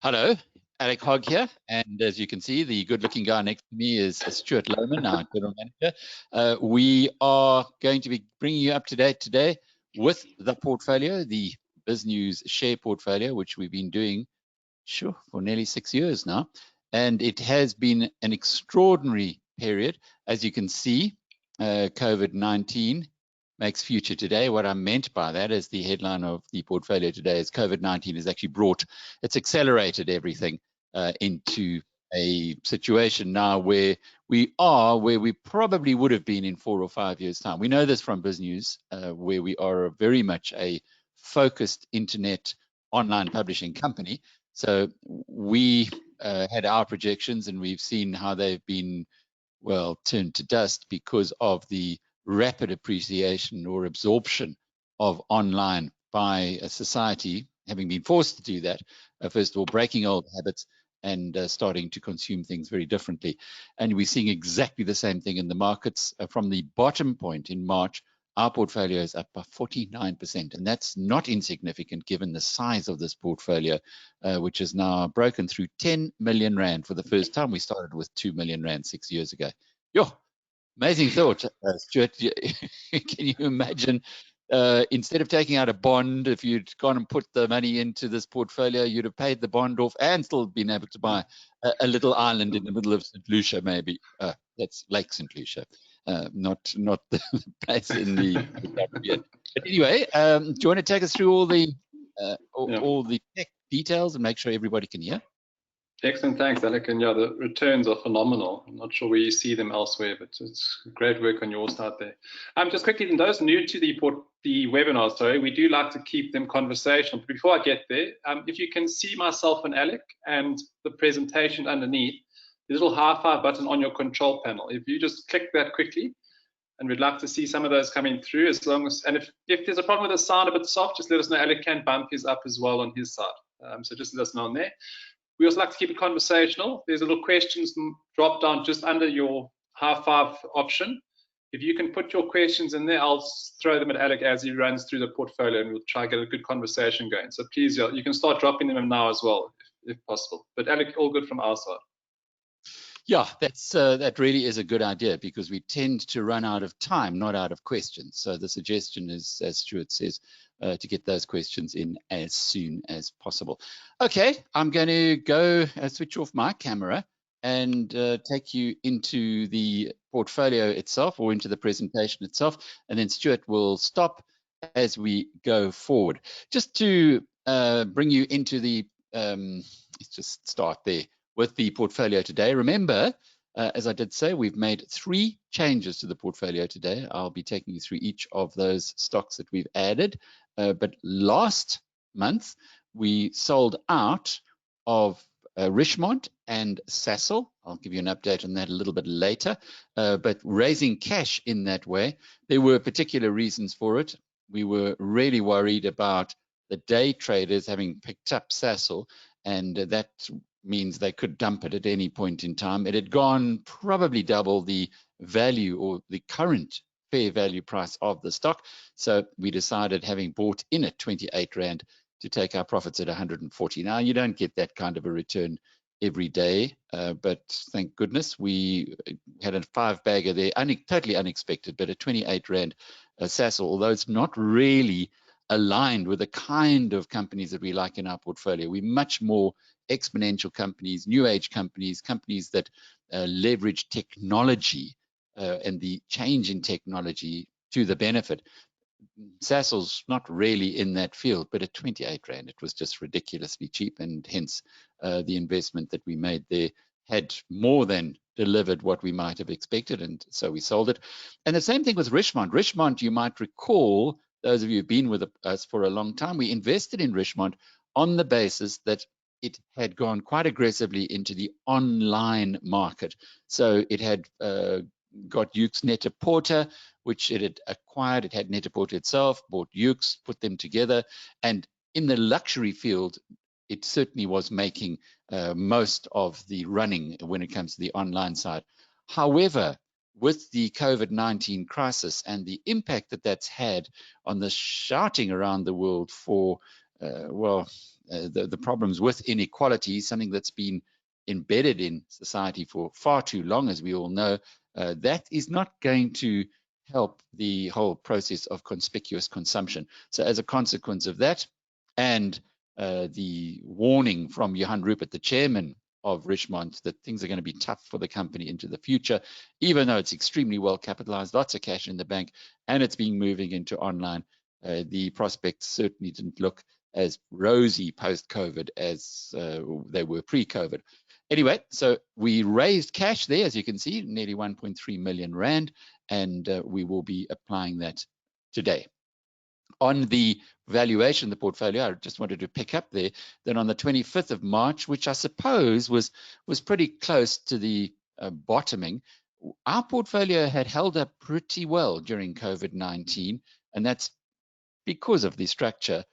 Hello, Alec Hogg here, and as you can see, the good-looking guy next to me is Stuart Lohman, our general manager. We are going to be bringing you up to date today with the portfolio, the Biznews Share portfolio, which we've been doing, for nearly 6 years now, and it has been an extraordinary period. As you can see, COVID-19 makes future today. What I meant by that is the headline of the portfolio today is COVID-19 has actually it's accelerated everything into a situation now where we are where we probably would have been in 4 or 5 years' time. We know this from Biznews, where we are very much a focused internet online publishing company. So we had our projections, and we've seen how they've been, well, turned to dust because of the rapid appreciation or absorption of online by a society, having been forced to do that, first of all, breaking old habits and starting to consume things very differently. And we're seeing exactly the same thing in the markets. From the bottom point in March, our portfolio is up by 49%, and that's not insignificant given the size of this portfolio, which is now broken through 10 million rand for the first time. We started with 2 million rand 6 years ago. Yo, amazing thought, Stuart. Can you imagine, instead of taking out a bond, if you'd gone and put the money into this portfolio, you'd have paid the bond off and still been able to buy a little island in the middle of St. Lucia, maybe. That's Lake St. Lucia, not the place in the Caribbean. But anyway, do you want to take us through all the tech details and make sure everybody can hear? Excellent, thanks, Alec. And yeah, the returns are phenomenal. I'm not sure where you see them elsewhere, but it's great work on your side there. Just quickly, and those new to the webinar, sorry, we do like to keep them conversational. But before I get there, if you can see myself and Alec and the presentation underneath, there's a little high five button on your control panel. If you just click that quickly, and we'd like to see some of those coming through, as long as, and if there's a problem with the sound a bit soft, just let us know. Alec can bump his up as well on his side. So just let us know on there. We also like to keep it conversational. There's a little questions drop down just under your high five option. If you can put your questions in there, I'll throw them at Alec as he runs through the portfolio, and we'll try to get a good conversation going. So please, you can start dropping them in now as well, if possible. But Alec, all good from our side. Yeah, that really is a good idea, because we tend to run out of time, not out of questions. So the suggestion is, as Stuart says, to get those questions in as soon as possible. Okay, I'm going to go switch off my camera and take you into the portfolio itself, or into the presentation itself, and then Stuart will stop as we go forward. Just to bring you into the, let's just start there with the portfolio today. Remember, as I did say, we've made 3 changes to the portfolio today. I'll be taking you through each of those stocks that we've added. But last month, we sold out of Richemont and Sasol. I'll give you an update on that a little bit later. But raising cash in that way, there were particular reasons for it. We were really worried about the day traders having picked up Sasol, and that means they could dump it at any point in time. It had gone probably double the value, or the current fair value price of the stock. So we decided, having bought in at 28 Rand, to take our profits at 140. Now, you don't get that kind of a return every day, but thank goodness we had a 5-bagger there, totally unexpected, but at 28 Rand Sasol, although it's not really aligned with the kind of companies that we like in our portfolio. We're much more exponential companies, new age companies, companies that leverage technology and the change in technology to the benefit. Sasol's not really in that field, but at 28 Rand, it was just ridiculously cheap, and hence the investment that we made there had more than delivered what we might have expected, and so we sold it. And the same thing with Richemont. Richemont, you might recall, those of you who've been with us for a long time, we invested in Richemont on the basis that it had gone quite aggressively into the online market. So it had got Yoox Net-a-Porter, which it had acquired. It had Net-a-Porter itself, bought Yoox, put them together. And in the luxury field, it certainly was making most of the running when it comes to the online side. However, with the COVID-19 crisis and the impact that that's had on the shouting around the world for, well, the problems with inequality, something that's been embedded in society for far too long, as we all know, that is not going to help the whole process of conspicuous consumption. So as a consequence of that, and the warning from Johan Rupert, the chairman of Richemont, that things are going to be tough for the company into the future, even though it's extremely well capitalized, lots of cash in the bank, and it's been moving into online, the prospects certainly didn't look as rosy post-COVID as they were pre-COVID. Anyway, so we raised cash there, as you can see, nearly 1.3 million rand, and we will be applying that today. On the valuation of the portfolio, I just wanted to pick up there that on the 25th of March, which I suppose was pretty close to the bottoming, our portfolio had held up pretty well during COVID-19, and that's because of the structure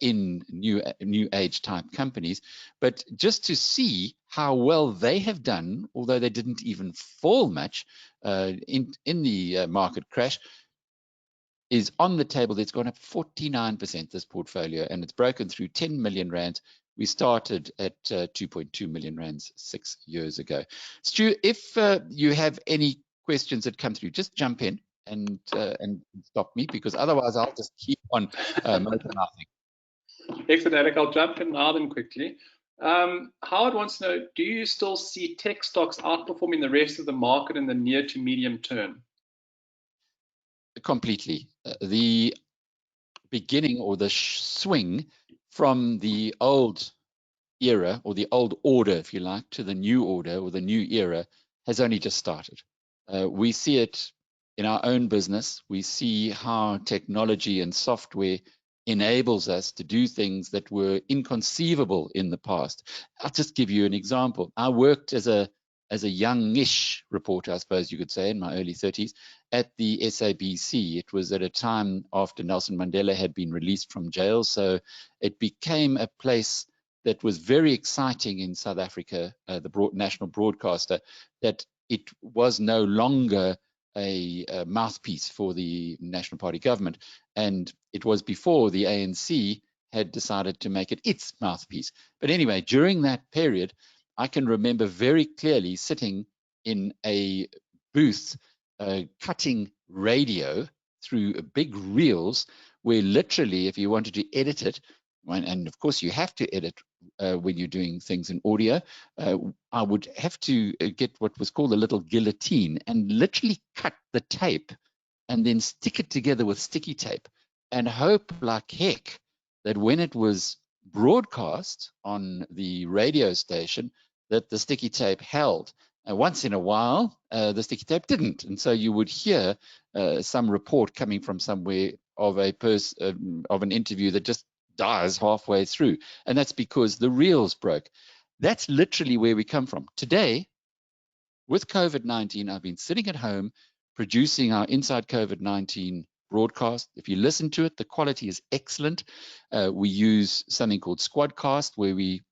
in new age type companies. But just to see how well they have done, although they didn't even fall much in the market crash, is on the table. It's gone up 49%, this portfolio, and it's broken through 10 million rand. We started at 2.2 million rands 6 years ago. Stu, if you have any questions that come through, just jump in and stop me, because otherwise I'll just keep on motorizing. Excellent, Alec. I'll jump in now then quickly. Howard wants to know, do you still see tech stocks outperforming the rest of the market in the near to medium term? Completely. The beginning, or the swing from the old era, or the old order, if you like, to the new order, or the new era, has only just started. We see it in our own business. We see how technology and software enables us to do things that were inconceivable in the past. I'll just give you an example. I worked as a youngish reporter, I suppose you could say, in my early 30s at the SABC. It was at a time after Nelson Mandela had been released from jail, so it became a place that was very exciting in South Africa, the national broadcaster, that it was no longer a mouthpiece for the National Party government. And it was before the ANC had decided to make it its mouthpiece. But anyway, during that period, I can remember very clearly sitting in a booth cutting radio through big reels, where literally, if you wanted to edit it, and of course you have to edit when you're doing things in audio, I would have to get what was called a little guillotine and literally cut the tape and then stick it together with sticky tape and hope like heck that when it was broadcast on the radio station, that the sticky tape held. Once in a while, the sticky tape didn't, and so you would hear some report coming from somewhere of an interview that just dies halfway through, and that's because the reels broke. That's literally where we come from. Today, with COVID-19, I've been sitting at home producing our Inside COVID-19 broadcast. If you listen to it, the quality is excellent. We use something called Squadcast, where we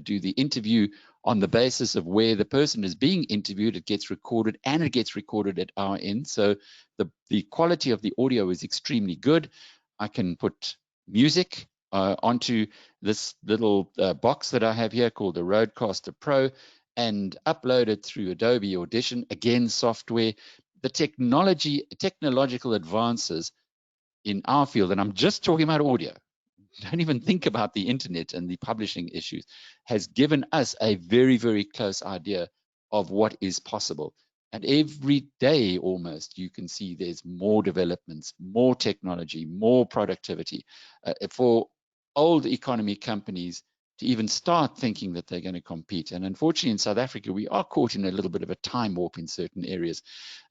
do the interview on the basis of where the person is being interviewed. It gets recorded, and it gets recorded at our end. So the quality of the audio is extremely good. I can put music onto this little box that I have here called the Rodecaster Pro and upload it through Adobe Audition, again, software. The technological advances in our field, and I'm just talking about audio, don't even think about the internet and the publishing issues, has given us a very, very close idea of what is possible. And every day almost, you can see there's more developments, more technology, more productivity. For old economy companies to even start thinking that they're going to compete. And unfortunately, in South Africa, we are caught in a little bit of a time warp in certain areas.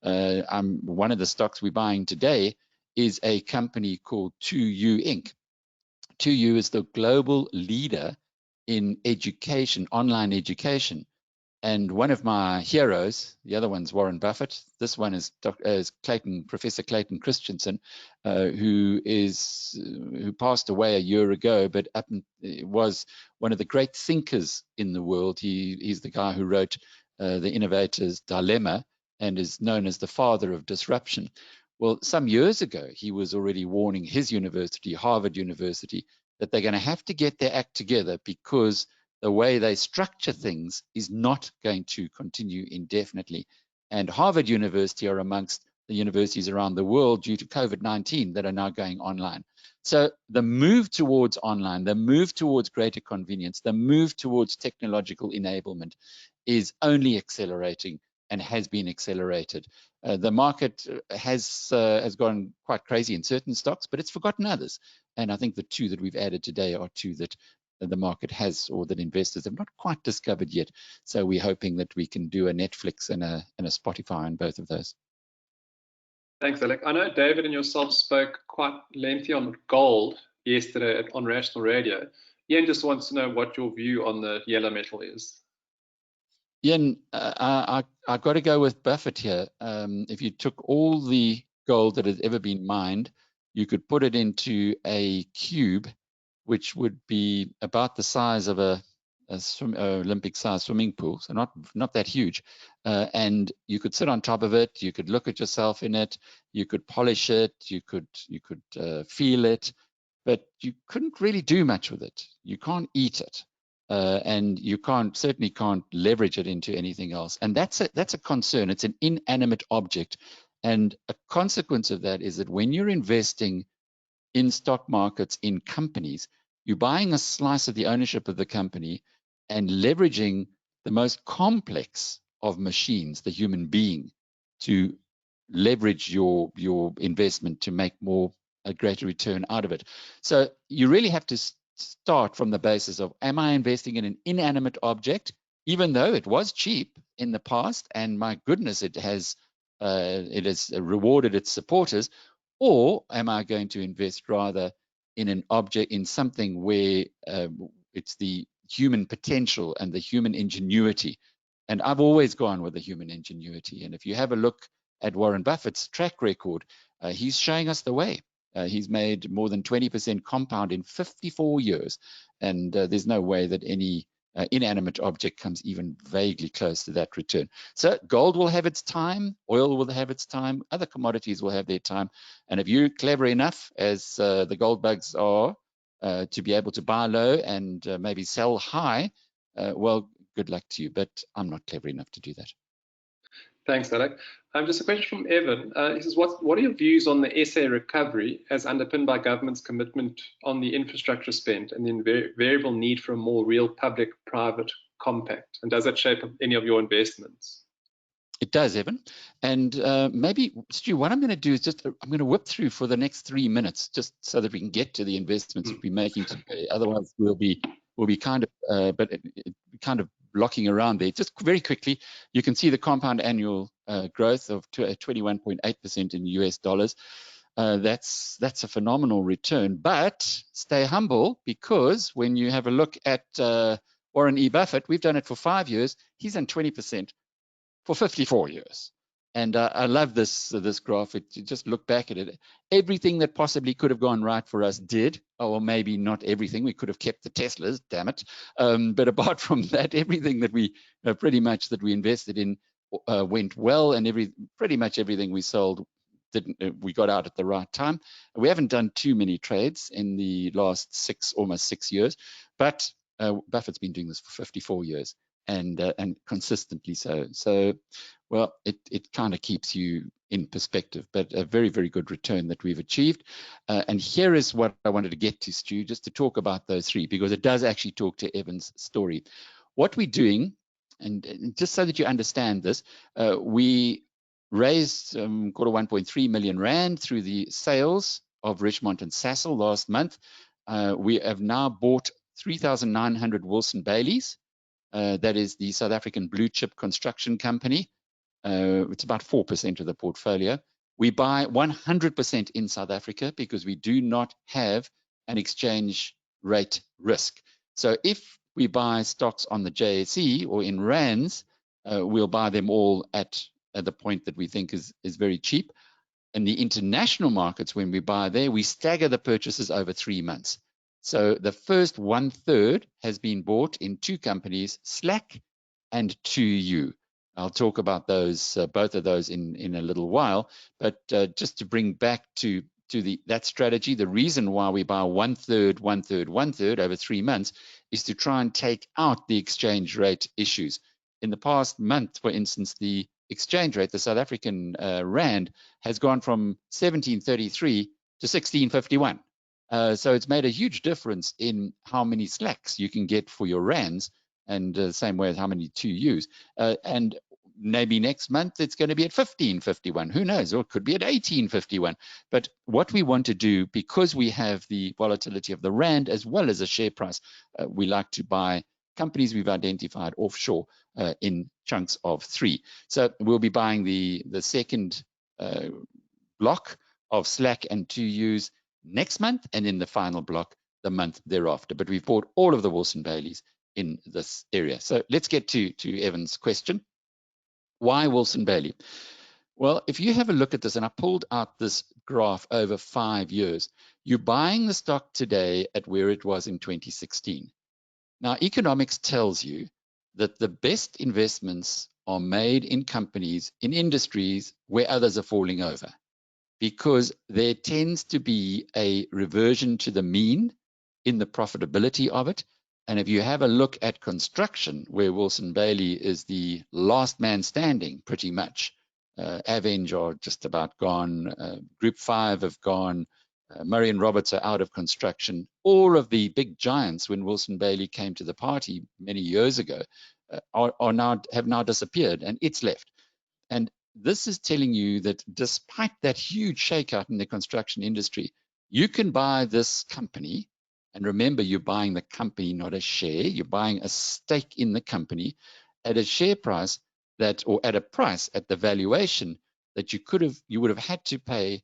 One of the stocks we're buying today is a company called 2U Inc. 2U is the global leader in education, online education. And one of my heroes, the other one's Warren Buffett. This one is Professor Clayton Christensen, who passed away a year ago, but was one of the great thinkers in the world. He's the guy who wrote The Innovator's Dilemma and is known as the father of disruption. Well, some years ago, he was already warning his university, Harvard University, that they're going to have to get their act together, because the way they structure things is not going to continue indefinitely. And Harvard University are amongst the universities around the world due to COVID-19 that are now going online. So the move towards online, the move towards greater convenience, the move towards technological enablement is only accelerating and has been accelerated. The market has gone quite crazy in certain stocks, but it's forgotten others. And I think the two that we've added today are two that the market has, or that investors have not quite discovered yet. So we're hoping that we can do a Netflix and a Spotify on both of those. Thanks, Alec. I know David and yourself spoke quite lengthy on gold yesterday on Rational Radio. Ian just wants to know what your view on the yellow metal is. Ian, I've got to go with Buffett here. If you took all the gold that has ever been mined, you could put it into a cube, which would be about the size of a Olympic-sized swimming pool, so not that huge. And you could sit on top of it. You could look at yourself in it. You could polish it. You could feel it, but you couldn't really do much with it. You can't eat it. And you certainly can't leverage it into anything else. And that's a concern. It's an inanimate object. And a consequence of that is that when you're investing in stock markets, in companies, you're buying a slice of the ownership of the company and leveraging the most complex of machines, the human being, to leverage your investment to make a greater return out of it. So you really have to start from the basis of, am I investing in an inanimate object, even though it was cheap in the past, and my goodness, it has rewarded its supporters, or am I going to invest rather in an object, in something where it's the human potential and the human ingenuity? And I've always gone with the human ingenuity. And if you have a look at Warren Buffett's track record, he's showing us the way. He's made more than 20% compound in 54 years. And there's no way that any inanimate object comes even vaguely close to that return. So gold will have its time, oil will have its time, other commodities will have their time. And if you're clever enough, as the gold bugs are, to be able to buy low and maybe sell high, well, good luck to you. But I'm not clever enough to do that. Thanks, Alec. Just a question from Evan. He says, what are your views on the SA recovery as underpinned by government's commitment on the infrastructure spend and the variable need for a more real public-private compact? And does that shape any of your investments? It does, Evan. And maybe, Stu, what I'm going to do is I'm going to whip through for the next 3 minutes, just so that we can get to the investments we'll be making today. Otherwise, we'll be kind of blocking around there. Just very quickly, you can see the compound annual growth of 21.8% in US dollars. That's a phenomenal return, but stay humble, because when you have a look at Warren E. Buffett, we've done it for 5 years. He's done 20% for 54 years. And I love this graph. Just look back at it. Everything that possibly could have gone right for us did, or maybe not everything. We could have kept the Teslas, damn it. But apart from that, everything that we pretty much that we invested in went well, and pretty much everything we sold we got out at the right time. We haven't done too many trades in the last almost 6 years, but Buffett's been doing this for 54 years. And consistently so. So, well, it kind of keeps you in perspective, but a very, very good return that we've achieved. And here is what I wanted to get to, Stu, just to talk about those three, because it does actually talk to Evan's story. What we're doing, and just so that you understand this, we raised quarter 1.3 million rand through the sales of Richmond and Sasol last month. We have now bought 3,900 Wilson Baileys. That is the South African blue chip construction company. It's about 4% of the portfolio. We buy 100% in South Africa because we do not have an exchange rate risk. So if we buy stocks on the JSE or in rands, we'll buy them all at the point that we think is very cheap. In the international markets, when we buy there, we stagger the purchases over 3 months. So the first 1/3 has been bought in two companies, Slack and 2U. I'll talk about those, both of those in a little while. But just to bring back to to that strategy. The reason why we buy 1/3, 1/3, 1/3 over 3 months is to try and take out the exchange rate issues. In the past month, for instance, the exchange rate, the South African rand, has gone from 17.33 to 16.51. So it's made a huge difference in how many slacks you can get for your rands, and the same way as how many to use. And maybe next month it's going to be at 15.51. Who knows? Or it could be at 18.51. But what we want to do, because we have the volatility of the rand as well as a share price, we like to buy companies we've identified offshore in chunks of 3. So we'll be buying the second block of slack and 2Us next month, and in the final block the month thereafter. But we've bought all of the Wilson Baileys in this area. So let's get to Evan's question. Why Wilson Bailey? Well, if you have a look at this, and I pulled out this graph over 5 years, you're buying the stock today at where it was in 2016. Now, economics tells you that the best investments are made in companies, in industries where others are falling over, because there tends to be a reversion to the mean in the profitability of it. And if you have a look at construction, where Wilson Bailey is the last man standing, pretty much, Avenge are just about gone, Group 5 have gone, Murray and Roberts are out of construction. All of the big giants, when Wilson Bailey came to the party many years ago, have now disappeared, and it's left. And this is telling you that despite that huge shakeout in the construction industry, you can buy this company. And remember, you're buying the company, not a share. You're buying a stake in the company at a share price that, or at a price, at the valuation that you would have had to pay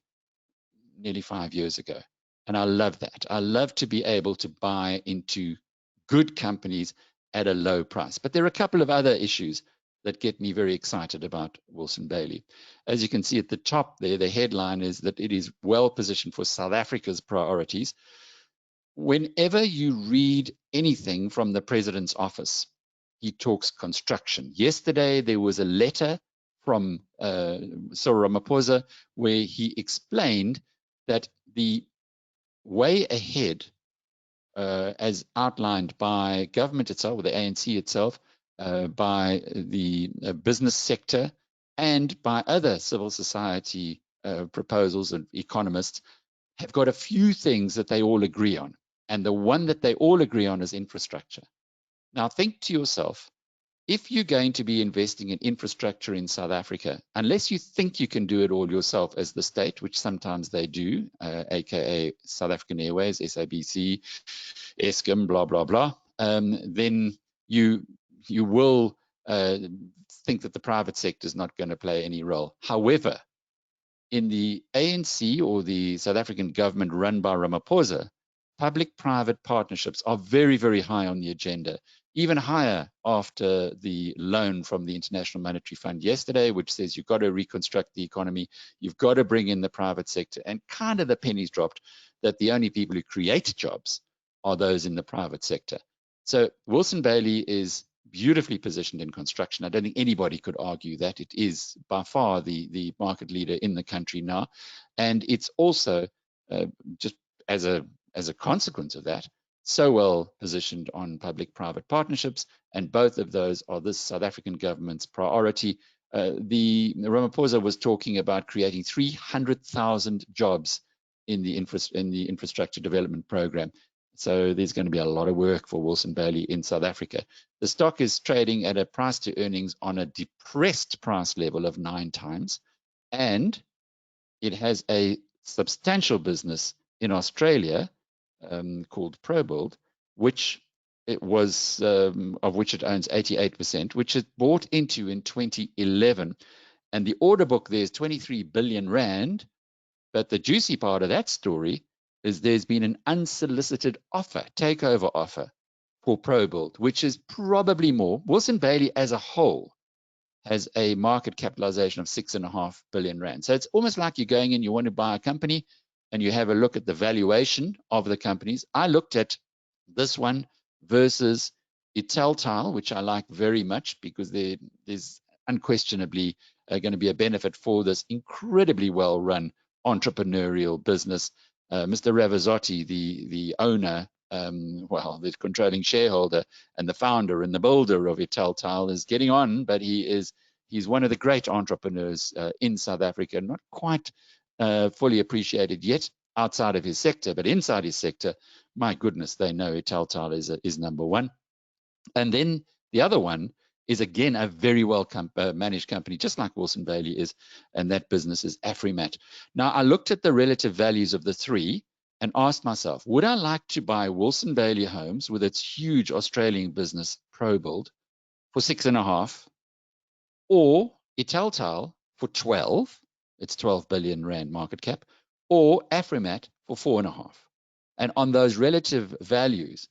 nearly 5 years ago. And I love that. I love to be able to buy into good companies at a low price. But there are a couple of other issues that get me very excited about Wilson Bailey. As you can see at the top there, the headline is that it is well positioned for South Africa's priorities. Whenever you read anything from the president's office, he talks construction. Yesterday, there was a letter from Cyril Ramaphosa where he explained that the way ahead, as outlined by government itself, or the ANC itself, by the business sector, and by other civil society proposals and economists, have got a few things that they all agree on. And the one that they all agree on is infrastructure. Now think to yourself, if you're going to be investing in infrastructure in South Africa, unless you think you can do it all yourself as the state, which sometimes they do, aka South African Airways, SABC, Eskom, blah, blah, blah, then you will think that the private sector is not going to play any role. However, in the ANC, or the South African government run by Ramaphosa, public-private partnerships are very, very high on the agenda, even higher after the loan from the International Monetary Fund yesterday, which says you've got to reconstruct the economy, you've got to bring in the private sector, and kind of the pennies dropped that the only people who create jobs are those in the private sector. So Wilson Bailey is beautifully positioned in construction. I don't think anybody could argue that. It is by far the market leader in the country now. And it's also, just as a consequence of that, so well positioned on public-private partnerships, and both of those are this South African government's priority. The Ramaphosa was talking about creating 300,000 jobs in the infrastructure development program. So there's going to be a lot of work for Wilson Bailey in South Africa. The stock is trading at a price to earnings on a depressed price level of 9 times, and it has a substantial business in Australia called ProBuild, which it was of which it owns 88%, which it bought into in 2011, and the order book there is 23 billion rand. But the juicy part of that story is there's been an unsolicited offer, takeover offer for ProBuild, which is probably more. Wilson Bailey as a whole has a market capitalization of 6.5 billion rand. So it's almost like you're going in, you want to buy a company, and you have a look at the valuation of the companies. I looked at this one versus Italtile, which I like very much, because there's unquestionably going to be a benefit for this incredibly well-run entrepreneurial business. Mr. Ravazotti, the owner, well, the controlling shareholder and the founder and the builder of Italtile, is getting on, but he's one of the great entrepreneurs in South Africa, not quite fully appreciated yet outside of his sector, but inside his sector, my goodness, they know Italtile is number one. And then the other one is, again, a very well managed company, just like Wilson Bailey is, and that business is Afrimat. Now, I looked at the relative values of the three and asked myself, would I like to buy Wilson Bailey Homes with its huge Australian business, ProBuild, for 6.5, or Italtile for 12, it's 12 billion rand market cap, or Afrimat for 4.5? And on those relative values,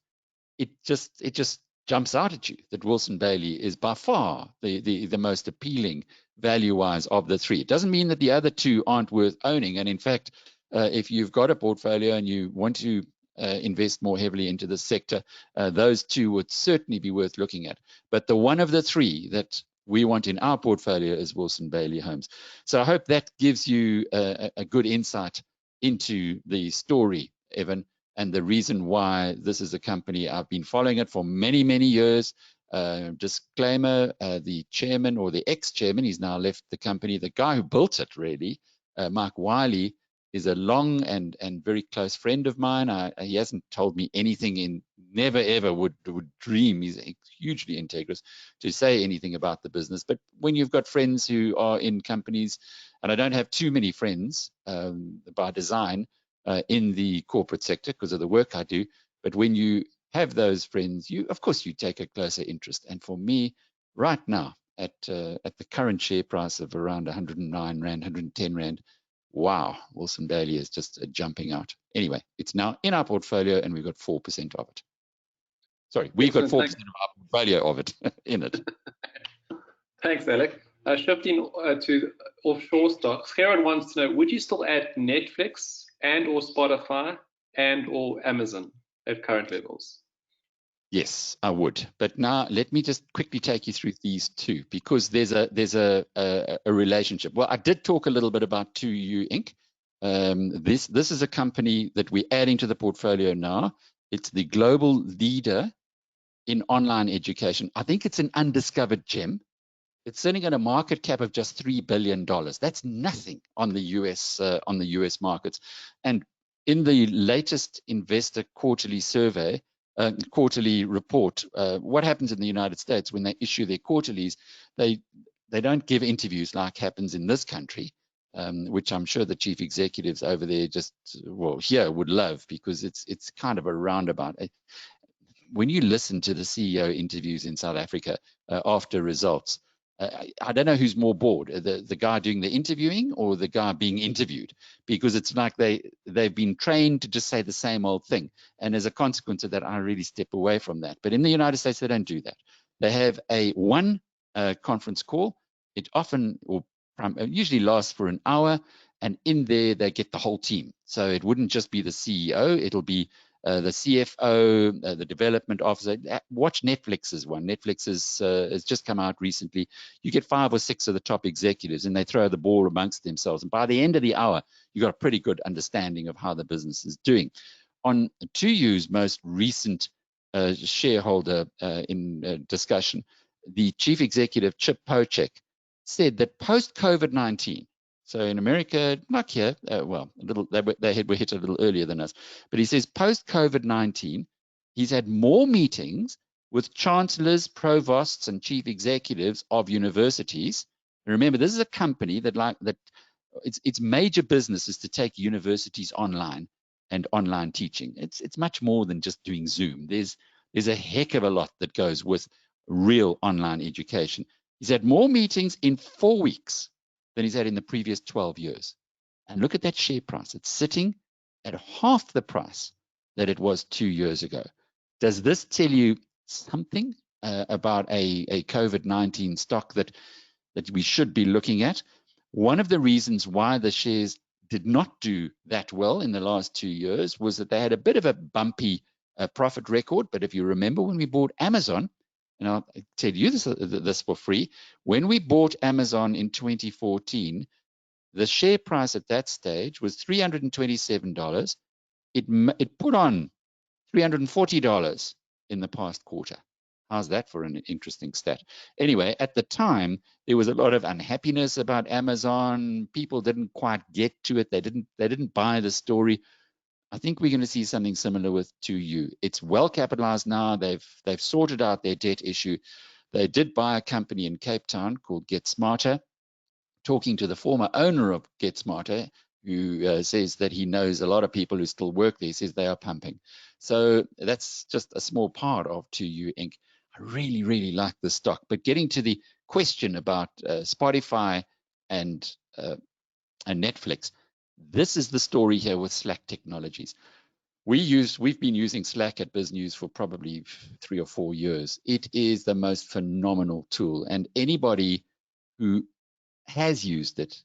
it just jumps out at you that Wilson Bailey is by far the most appealing value-wise of the three. It doesn't mean that the other two aren't worth owning. And in fact, if you've got a portfolio and you want to invest more heavily into the sector, those two would certainly be worth looking at. But the one of the three that we want in our portfolio is Wilson Bailey Homes. So I hope that gives you a good insight into the story, Evan, and the reason why this is a company. I've been following it for many, many years. Disclaimer, the chairman, or the ex-chairman, he's now left the company, the guy who built it really, Mark Wiley, is a long and very close friend of mine. He hasn't told me anything, never ever would dream, he's hugely integrous, to say anything about the business. But when you've got friends who are in companies, and I don't have too many friends by design, in the corporate sector because of the work I do, but when you have those friends, of course you take a closer interest. And for me, right now, at the current share price of around 109 rand, 110 rand, wow, Wilson Bailey is just jumping out. Anyway, it's now in our portfolio, and we've got 4% of it. Sorry, we've got 4% of our portfolio of it in it. Thanks, Alec. Shifting to offshore stocks, Sharon wants to know, would you still add Netflix and or Spotify and or Amazon at current levels? Yes, I would. But now let me just quickly take you through these two, because there's a relationship. Well, I did talk a little bit about 2U Inc. This is a company that we're adding to the portfolio now. It's the global leader in online education. I think it's an undiscovered gem. It's sitting at a market cap of just $3 billion. That's nothing on the US markets. And in the latest investor quarterly survey, quarterly report, what happens in the United States when they issue their quarterlies, they don't give interviews like happens in this country, which I'm sure the chief executives over there here would love, because it's kind of a roundabout. When you listen to the CEO interviews in South Africa after results, I don't know who's more bored, the guy doing the interviewing or the guy being interviewed, because it's like they've been trained to just say the same old thing. And as a consequence of that, I really step away from that. But in the United States, they don't do that. They have one conference call. It often or usually lasts for an hour, and in there they get the whole team. So it wouldn't just be the CEO, it'll be the CFO, the development officer. Watch Netflix's one. Netflix has just come out recently. You get 5 or 6 of the top executives, and they throw the ball amongst themselves. And by the end of the hour, you got a pretty good understanding of how the business is doing. On 2U's most recent shareholder discussion, the chief executive, Chip Pochek, said that post-COVID-19, so in America, not here, well, a little, they were hit a little earlier than us, but he says post-COVID-19, he's had more meetings with chancellors, provosts, and chief executives of universities. And remember, this is a company that its major business is to take universities online and online teaching. It's much more than just doing Zoom. There's a heck of a lot that goes with real online education. He's had more meetings in 4 weeks than he's had in the previous 12 years. And look at that share price. It's sitting at half the price that it was 2 years ago. Does this tell you something about a COVID-19 stock that we should be looking at? One of the reasons why the shares did not do that well in the last 2 years was that they had a bit of a bumpy profit record. But if you remember when we bought Amazon, and I'll tell you this for free, when we bought Amazon in 2014, The share price at that stage was $327. It put on $340 in the past quarter. How's that for an interesting stat? Anyway, at the time, there was a lot of unhappiness about Amazon. People didn't quite get to it. They didn't buy the story. I think we're going to see something similar with 2U. It's well capitalized now. They've sorted out their debt issue. They did buy a company in Cape Town called Get Smarter. Talking to the former owner of Get Smarter, who says that he knows a lot of people who still work there, says they are pumping. So that's just a small part of 2U Inc. I really, really like the stock. But getting to the question about Spotify and Netflix, this is the story here with Slack Technologies. We've been using Slack at Biznews for probably 3 or 4 years. It is the most phenomenal tool, and anybody who has used it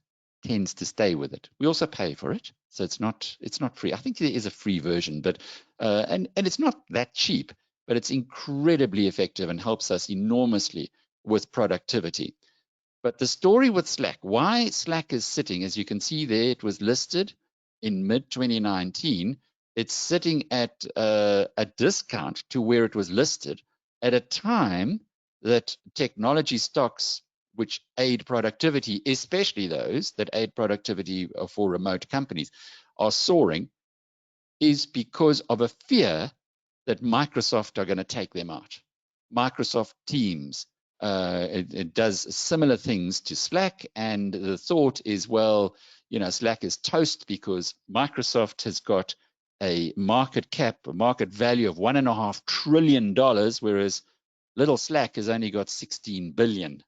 tends to stay with it. We also pay for it, so it's not free. I think there is a free version, but and it's not that cheap, but it's incredibly effective and helps us enormously with productivity. But the story with Slack, why Slack is sitting, as you can see there, it was listed in mid-2019. It's sitting at a discount to where it was listed at a time that technology stocks which aid productivity, especially those that aid productivity for remote companies, are soaring, is because of a fear that Microsoft are going to take them out. Microsoft Teams, it does similar things to Slack, and the thought is, well, Slack is toast because Microsoft has got a market value of $1.5 trillion, whereas little Slack has only got $16 billion.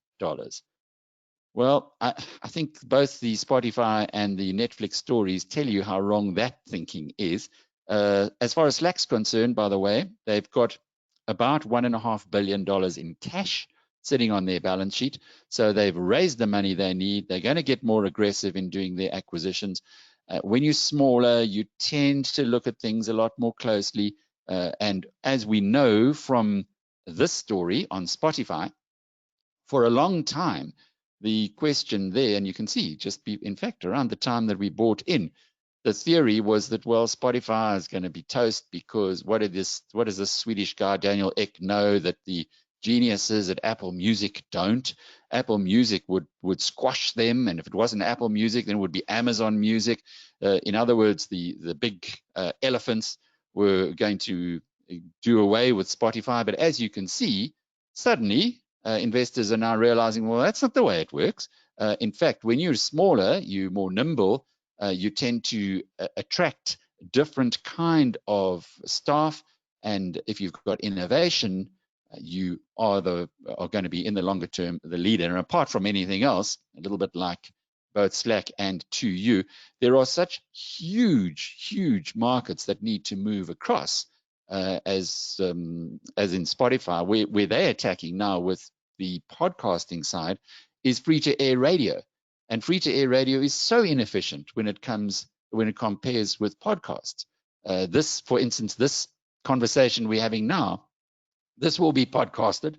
Well, I think both the Spotify and the Netflix stories tell you how wrong that thinking is. As far as Slack's concerned, by the way, they've got about $1.5 billion in cash sitting on their balance sheet. So they've raised the money they need. They're going to get more aggressive in doing their acquisitions. When you're smaller, you tend to look at things a lot more closely. And as we know from this story on Spotify, for a long time, the question there, and you can see, in fact, around the time that we bought in, the theory was that, well, Spotify is going to be toast because what does this Swedish guy, Daniel Ek, know that the geniuses at Apple Music don't? Apple Music would squash them, and if it wasn't Apple Music, then it would be Amazon Music. In other words, the big elephants were going to do away with Spotify. But as you can see, suddenly investors are now realizing, well, that's not the way it works. In fact, when you're smaller, you're more nimble, you tend to attract different kind of staff. And if you've got innovation, you are going to be in the longer term the leader. And apart from anything else, a little bit like both Slack and 2U, there are such huge markets that need to move across, as in Spotify, where they're attacking now with the podcasting side, is free-to-air radio. And free-to-air radio is so inefficient when it compares with podcasts. For instance, this conversation we're having now, this will be podcasted.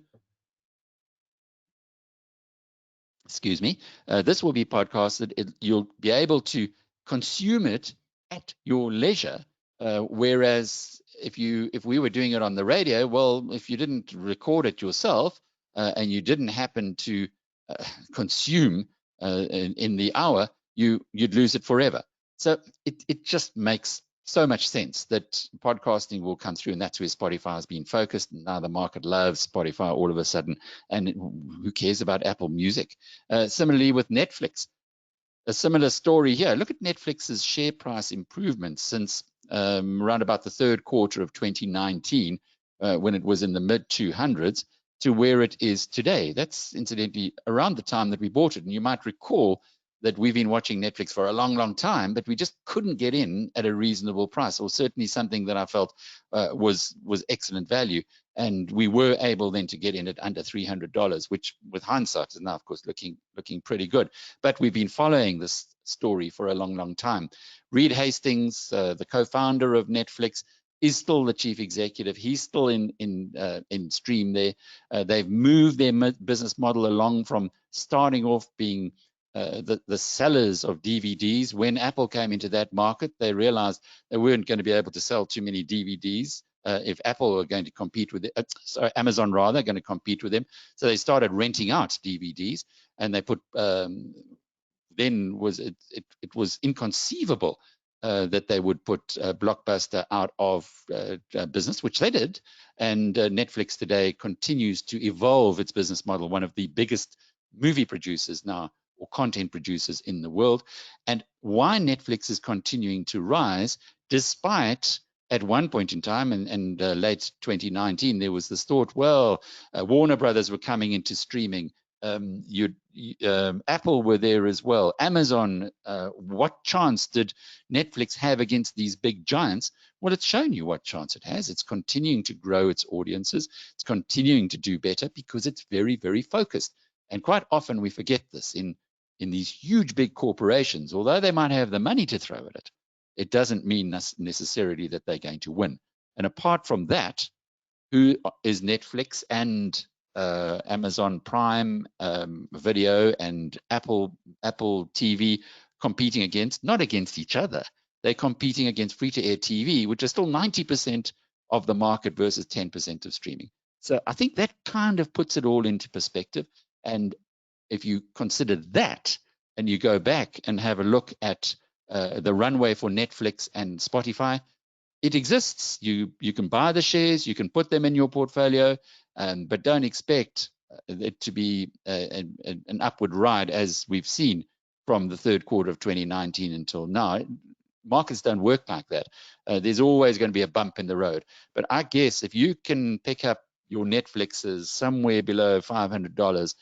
Excuse me. This will be podcasted. You'll be able to consume it at your leisure. Whereas if we were doing it on the radio, well, if you didn't record it yourself and you didn't happen to consume in the hour, you'd lose it forever. So it just makes so much sense that podcasting will come through, and that's where Spotify has been focused. Now the market loves Spotify all of a sudden, and who cares about Apple Music? Similarly with Netflix, a similar story here. Look at Netflix's share price improvement since around about the third quarter of 2019, when it was in the mid 200s, to where it is today. That's incidentally around the time that we bought it. And you might recall that we've been watching Netflix for a long time, but we just couldn't get in at a reasonable price, or certainly something that I felt was excellent value. And we were able then to get in at under $300, which with hindsight is now, of course, looking pretty good. But we've been following this story for a long time. Reed Hastings, the co-founder of Netflix, is still the chief executive. He's still in stream there. They've moved their business model along from starting off being the sellers of DVDs. When Apple came into that market, they realized they weren't going to be able to sell too many DVDs if Apple were going to compete with it. Sorry, Amazon rather, going to compete with them. So they started renting out DVDs, and they put then was it was inconceivable that they would put Blockbuster out of business, which they did. And Netflix today continues to evolve its business model, one of the biggest movie producers now, or content producers in the world. And why Netflix is continuing to rise, despite at one point in time, and late 2019, there was this thought, well, Warner Brothers were coming into streaming. Apple were there as well. Amazon, what chance did Netflix have against these big giants? Well, it's shown you what chance it has. It's continuing to grow its audiences. It's continuing to do better because it's very, very focused. And quite often we forget this in these huge, big corporations. Although they might have the money to throw at it, it doesn't mean necessarily that they're going to win. And apart from that, who is Netflix and Amazon Prime Video and Apple TV competing against? Not against each other. They're competing against free-to-air TV, which is still 90% of the market versus 10% of streaming. So I think that kind of puts it all into perspective. And if you consider that and you go back and have a look at the runway for Netflix and Spotify, it exists. You can buy the shares, you can put them in your portfolio, but don't expect it to be an upward ride as we've seen from the third quarter of 2019 until now. Markets don't work like that. There's always going to be a bump in the road. But I guess if you can pick up your Netflixes somewhere below $500,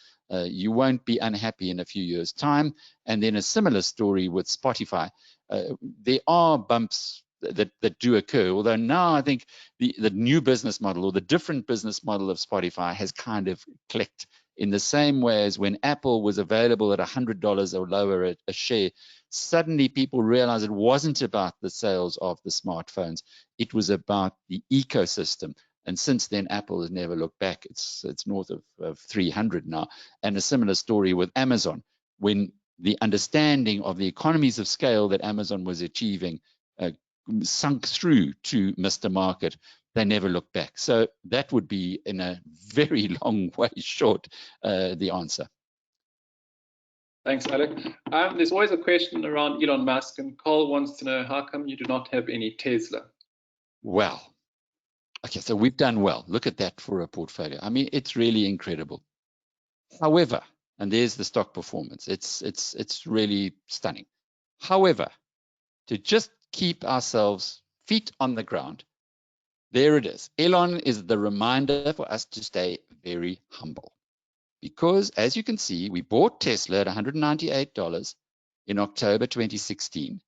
you won't be unhappy in a few years' time. And then a similar story with Spotify. There are bumps that do occur, although now I think the new business model or the different business model of Spotify has kind of clicked in the same way as when Apple was available at $100 or lower a share. Suddenly people realized it wasn't about the sales of the smartphones, it was about the ecosystem. And since then, Apple has never looked back. It's north of 300 now. And a similar story with Amazon. When the understanding of the economies of scale that Amazon was achieving sunk through to Mr. Market, they never looked back. So that would be, in a very long way short, the answer. Thanks, Alec. There's always a question around Elon Musk, and Carl wants to know, how come you do not have any Tesla? Well, okay, so we've done well. Look at that for a portfolio. I mean, it's really incredible. However, and there's the stock performance. It's really stunning. However, to just keep ourselves feet on the ground, there it is. Elon is the reminder for us to stay very humble. Because as you can see, we bought Tesla at $198 in October 2016,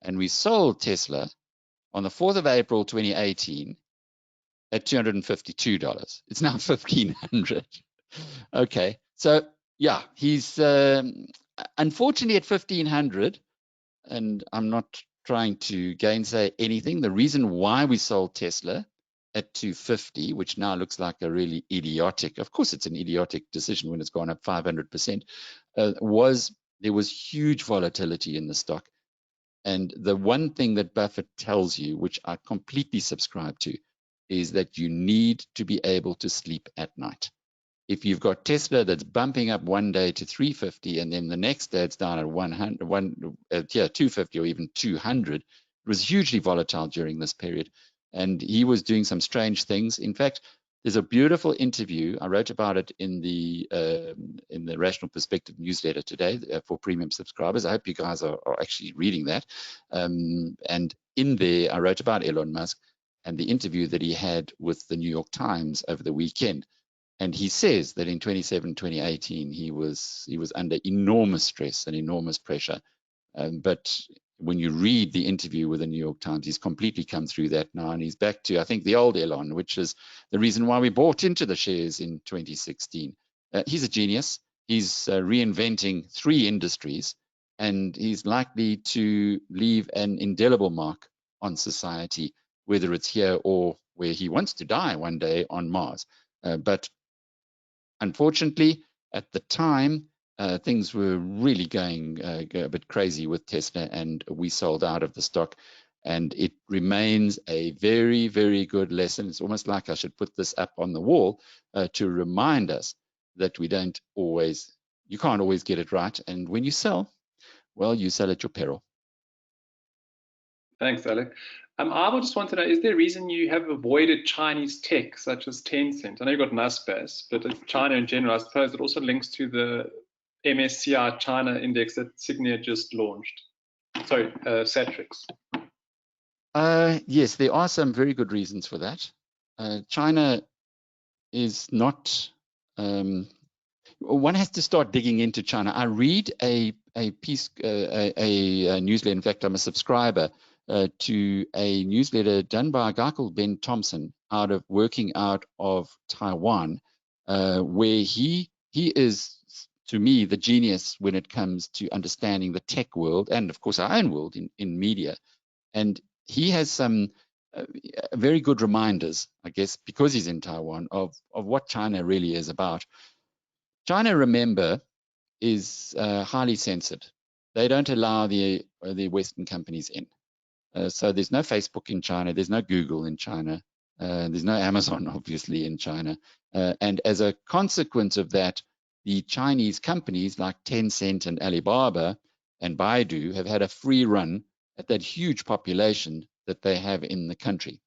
and we sold Tesla on the 4th of April 2018 at $252. It's now $1,500. Okay, so yeah, he's unfortunately at $1,500, and I'm not trying to gainsay anything. The reason why we sold Tesla at $250, which now looks like a really idiotic, of course it's an idiotic decision when it's gone up 500%, was there was huge volatility in the stock. And the one thing that Buffett tells you, which I completely subscribe to, is that you need to be able to sleep at night. If you've got Tesla that's bumping up one day to 350 and then the next day it's down at 250 or even 200, it was hugely volatile during this period. And he was doing some strange things. In fact, there's a beautiful interview. I wrote about it in the Rational Perspective newsletter today for premium subscribers. I hope you guys are actually reading that. And in there, I wrote about Elon Musk and the interview that he had with the New York Times over the weekend. And he says that in 2018, he was under enormous stress and enormous pressure. But when you read the interview with the New York Times, he's completely come through that now, and he's back to, I think, the old Elon, which is the reason why we bought into the shares in 2016. He's a genius. He's reinventing 3 industries, and he's likely to leave an indelible mark on society, whether it's here or where he wants to die one day on Mars. But unfortunately, at the time, things were really going a bit crazy with Tesla, and we sold out of the stock. And it remains a very, very good lesson. It's almost like I should put this up on the wall to remind us that you can't always get it right. And when you sell, well, you sell at your peril. Thanks, Alec. I would just want to know, is there a reason you have avoided Chinese tech, such as Tencent? I know you've got Naspers, but it's China in general. I suppose it also links to the MSCI China index that Signia just launched. Sorry, Satrix. Yes, there are some very good reasons for that. China is not... one has to start digging into China. I read a piece, a newsletter. In fact, I'm a subscriber to a newsletter done by a guy called Ben Thompson working out of Taiwan, where he is, to me, the genius when it comes to understanding the tech world and, of course, our own world in media. And he has some very good reminders, I guess, because he's in Taiwan, of what China really is about. China, remember, is highly censored. They don't allow the Western companies in. So there's no Facebook in China. There's no Google in China. There's no Amazon, obviously, in China. And as a consequence of that, the Chinese companies like Tencent and Alibaba and Baidu have had a free run at that huge population that they have in the country.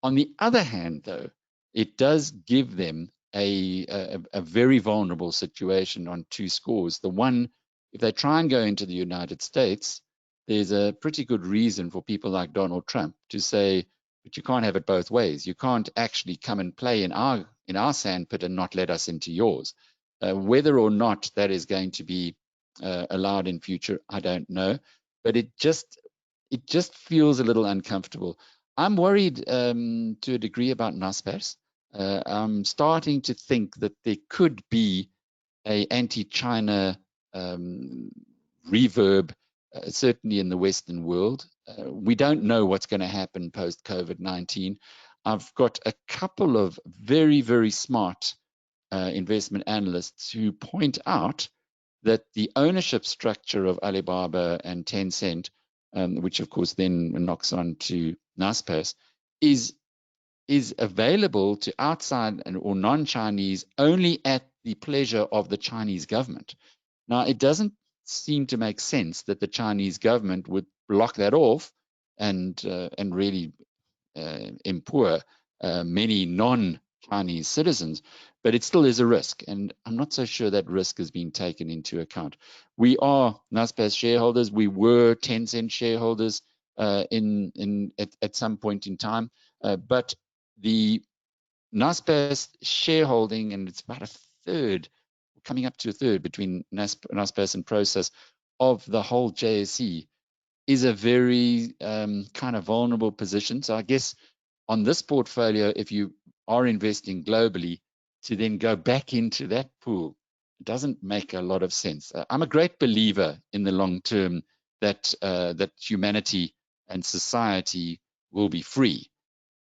On the other hand, though, it does give them a very vulnerable situation on two scores. The one, if they try and go into the United States, there's a pretty good reason for people like Donald Trump to say, but you can't have it both ways. You can't actually come and play in our sandpit and not let us into yours. Whether or not that is going to be allowed in future, I don't know. But it just feels a little uncomfortable. I'm worried to a degree about Naspers. I'm starting to think that there could be an anti-China reverb, certainly in the Western world. We don't know what's going to happen post-COVID-19. I've got a couple of very, very smart investment analysts who point out that the ownership structure of Alibaba and Tencent, which of course then knocks on to Naspers, is available to outside or non-Chinese only at the pleasure of the Chinese government. Now, it doesn't seem to make sense that the Chinese government would block that off and really empower many non-Chinese citizens, but it still is a risk, and I'm not so sure that risk is being taken into account. We are Naspers shareholders. We were Tencent shareholders at some point in time, but the Naspers shareholding, and it's about a third, coming up to a third between Naspers and Prosus of the whole JSE, is a very kind of vulnerable position. So I guess on this portfolio, if you are investing globally, to then go back into that pool doesn't make a lot of sense. I'm a great believer in the long term that humanity and society will be free.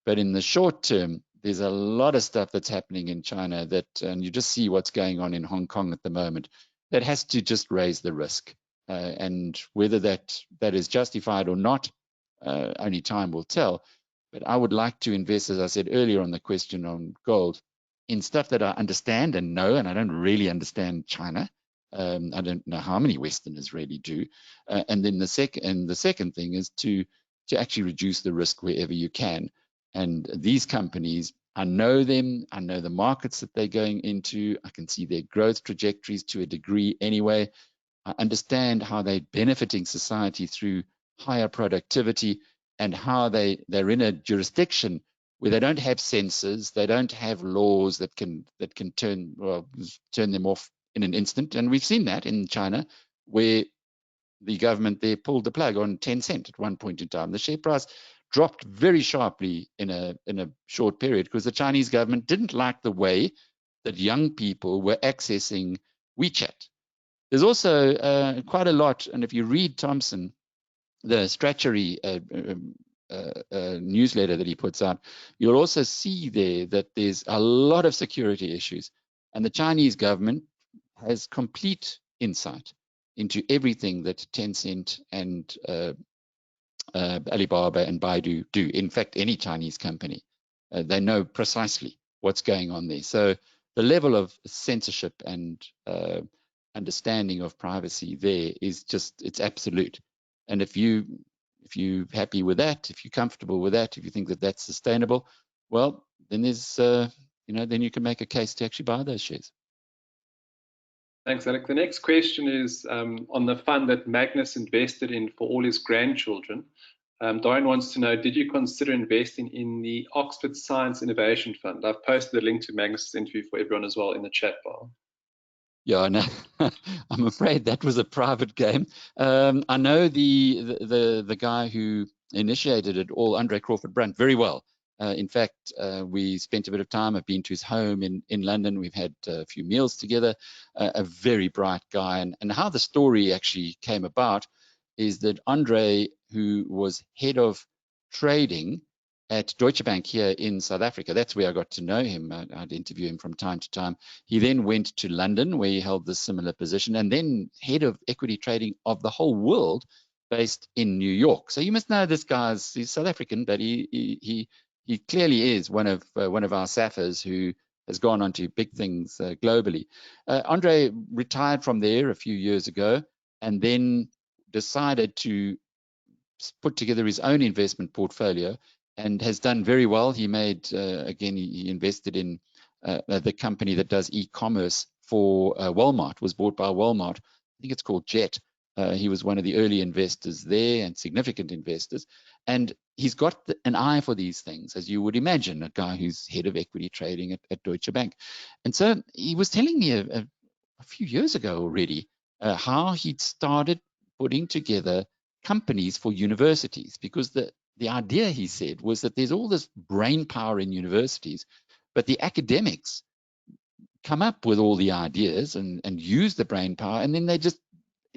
But in the short term, there's a lot of stuff that's happening in China and you just see what's going on in Hong Kong at the moment, that has to just raise the risk. And whether that is justified or not, only time will tell. But I would like to invest, as I said earlier on the question on gold, in stuff that I understand and know, and I don't really understand China. I don't know how many Westerners really do. And then the second thing is to actually reduce the risk wherever you can. And these companies, I know them, I know the markets that they're going into, I can see their growth trajectories to a degree anyway. I understand how they're benefiting society through higher productivity, and how they're in a jurisdiction where they don't have censors, they don't have laws that can turn them off in an instant. And we've seen that in China, where the government there pulled the plug on Tencent at one point in time. The share price dropped very sharply in a short period because the Chinese government didn't like the way that young people were accessing WeChat. There's also quite a lot, and if you read Thompson, the Strachey newsletter that he puts out, you'll also see there that there's a lot of security issues. And the Chinese government, has complete insight into everything that Tencent and Alibaba and Baidu do. In fact, any Chinese company, they know precisely what's going on there. So the level of censorship and understanding of privacy there is just, it's absolute. And if you're happy with that, if you're comfortable with that, if you think that that's sustainable, well, then there's then you can make a case to actually buy those shares. Thanks, Alec. The next question is on the fund that Magnus invested in for all his grandchildren. Dorian wants to know, did you consider investing in the Oxford Science Innovation Fund? I've posted a link to Magnus' interview for everyone as well in the chat bar. Yeah, no, I'm afraid that was a private game. I know the guy who initiated it all, Andre Crawford-Brunt, very well. In fact, we spent a bit of time. I've been to his home in London. We've had a few meals together. A very bright guy. And how the story actually came about is that Andre, who was head of trading at Deutsche Bank here in South Africa, that's where I got to know him. I'd interview him from time to time. He then went to London, where he held this similar position, and then head of equity trading of the whole world, based in New York. So you must know this guy's, he's South African, but he clearly is one of our Saffers who has gone on to big things globally. Andre retired from there a few years ago, and then decided to put together his own investment portfolio, and has done very well. He made, again, he invested in the company that does e-commerce for Walmart, was bought by Walmart. I think it's called Jet. He was one of the early investors there, and significant investors. And he's got an eye for these things, as you would imagine, a guy who's head of equity trading at Deutsche Bank. And so he was telling me a few years ago already how he'd started putting together companies for universities, because the idea, he said, was that there's all this brain power in universities, but the academics come up with all the ideas and use the brain power, and then it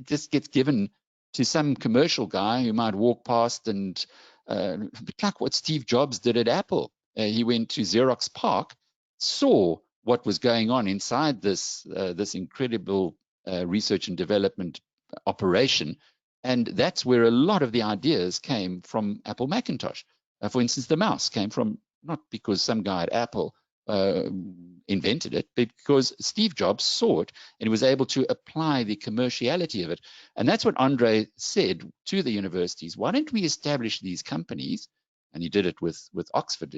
just gets given to some commercial guy who might walk past, and like what Steve Jobs did at Apple. He went to Xerox PARC, saw what was going on inside this incredible research and development operation, and that's where a lot of the ideas came from Apple Macintosh. For instance, the mouse came from, not because some guy at Apple invented it, but because Steve Jobs saw it and was able to apply the commerciality of it. And that's what Andre said to the universities: why don't we establish these companies? And he did it with Oxford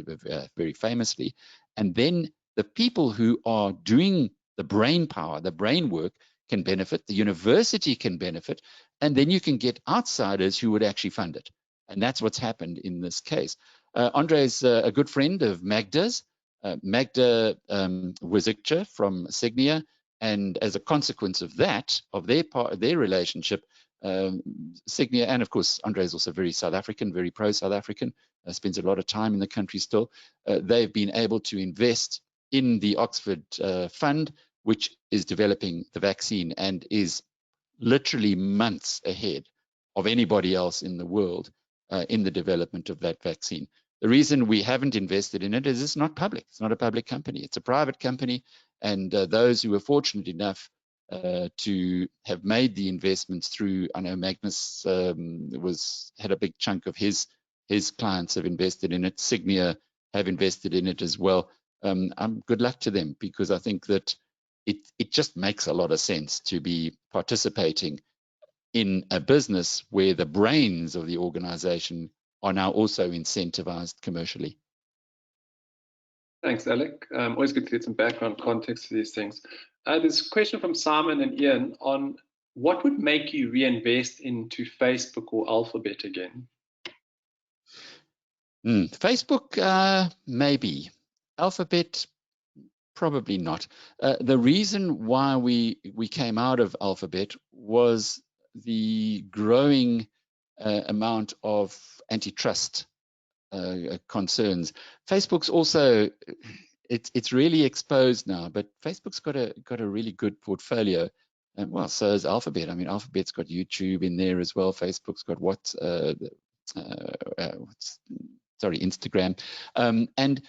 very famously. And then the people who are doing the brain power, the brain work, can benefit, the university can benefit, and then you can get outsiders who would actually fund it. And that's what's happened in this case. Andre is a good friend of Magda's. Magda Wizikcha from Signia, and as a consequence of that, of their relationship, Signia, and of course Andre is also very South African, very pro-South African, spends a lot of time in the country still. They've been able to invest in the Oxford fund, which is developing the vaccine and is literally months ahead of anybody else in the world in the development of that vaccine. The reason we haven't invested in it is it's not public. It's not a public company. It's a private company, and those who were fortunate enough to have made the investments through, I know Magnus had a big chunk of his clients have invested in it. Signia have invested in it as well. Good luck to them, because I think that it just makes a lot of sense to be participating in a business where the brains of the organization are now also incentivized commercially. Thanks, Alec. Always good to get some background context to these things. There's a question from Simon and Ian on what would make you reinvest into Facebook or Alphabet again? Facebook, maybe. Alphabet, probably not. The reason why we came out of Alphabet was the growing amount of antitrust concerns. Facebook's also, it's really exposed now, but Facebook's got a really good portfolio. And well, so has Alphabet. I mean, Alphabet's got YouTube in there as well. Facebook's got Instagram. And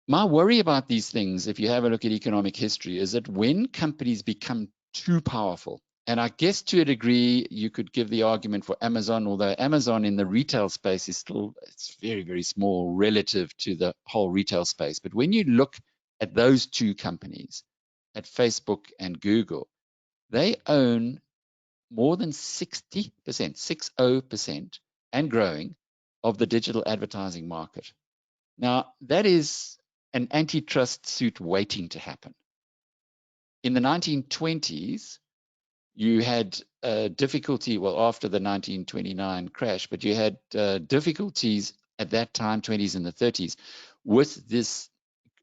My worry about these things, if you have a look at economic history, is that when companies become too powerful, and I guess to a degree you could give the argument for Amazon, although Amazon in the retail space is still, it's very, very small relative to the whole retail space. But when you look at those two companies, at Facebook and Google, they own more than 60%, 60%, and growing, of the digital advertising market. Now, that is an antitrust suit waiting to happen. In the 1920s, you had difficulty, well, after the 1929 crash, but you had difficulties at that time, 20s and the 30s, with this,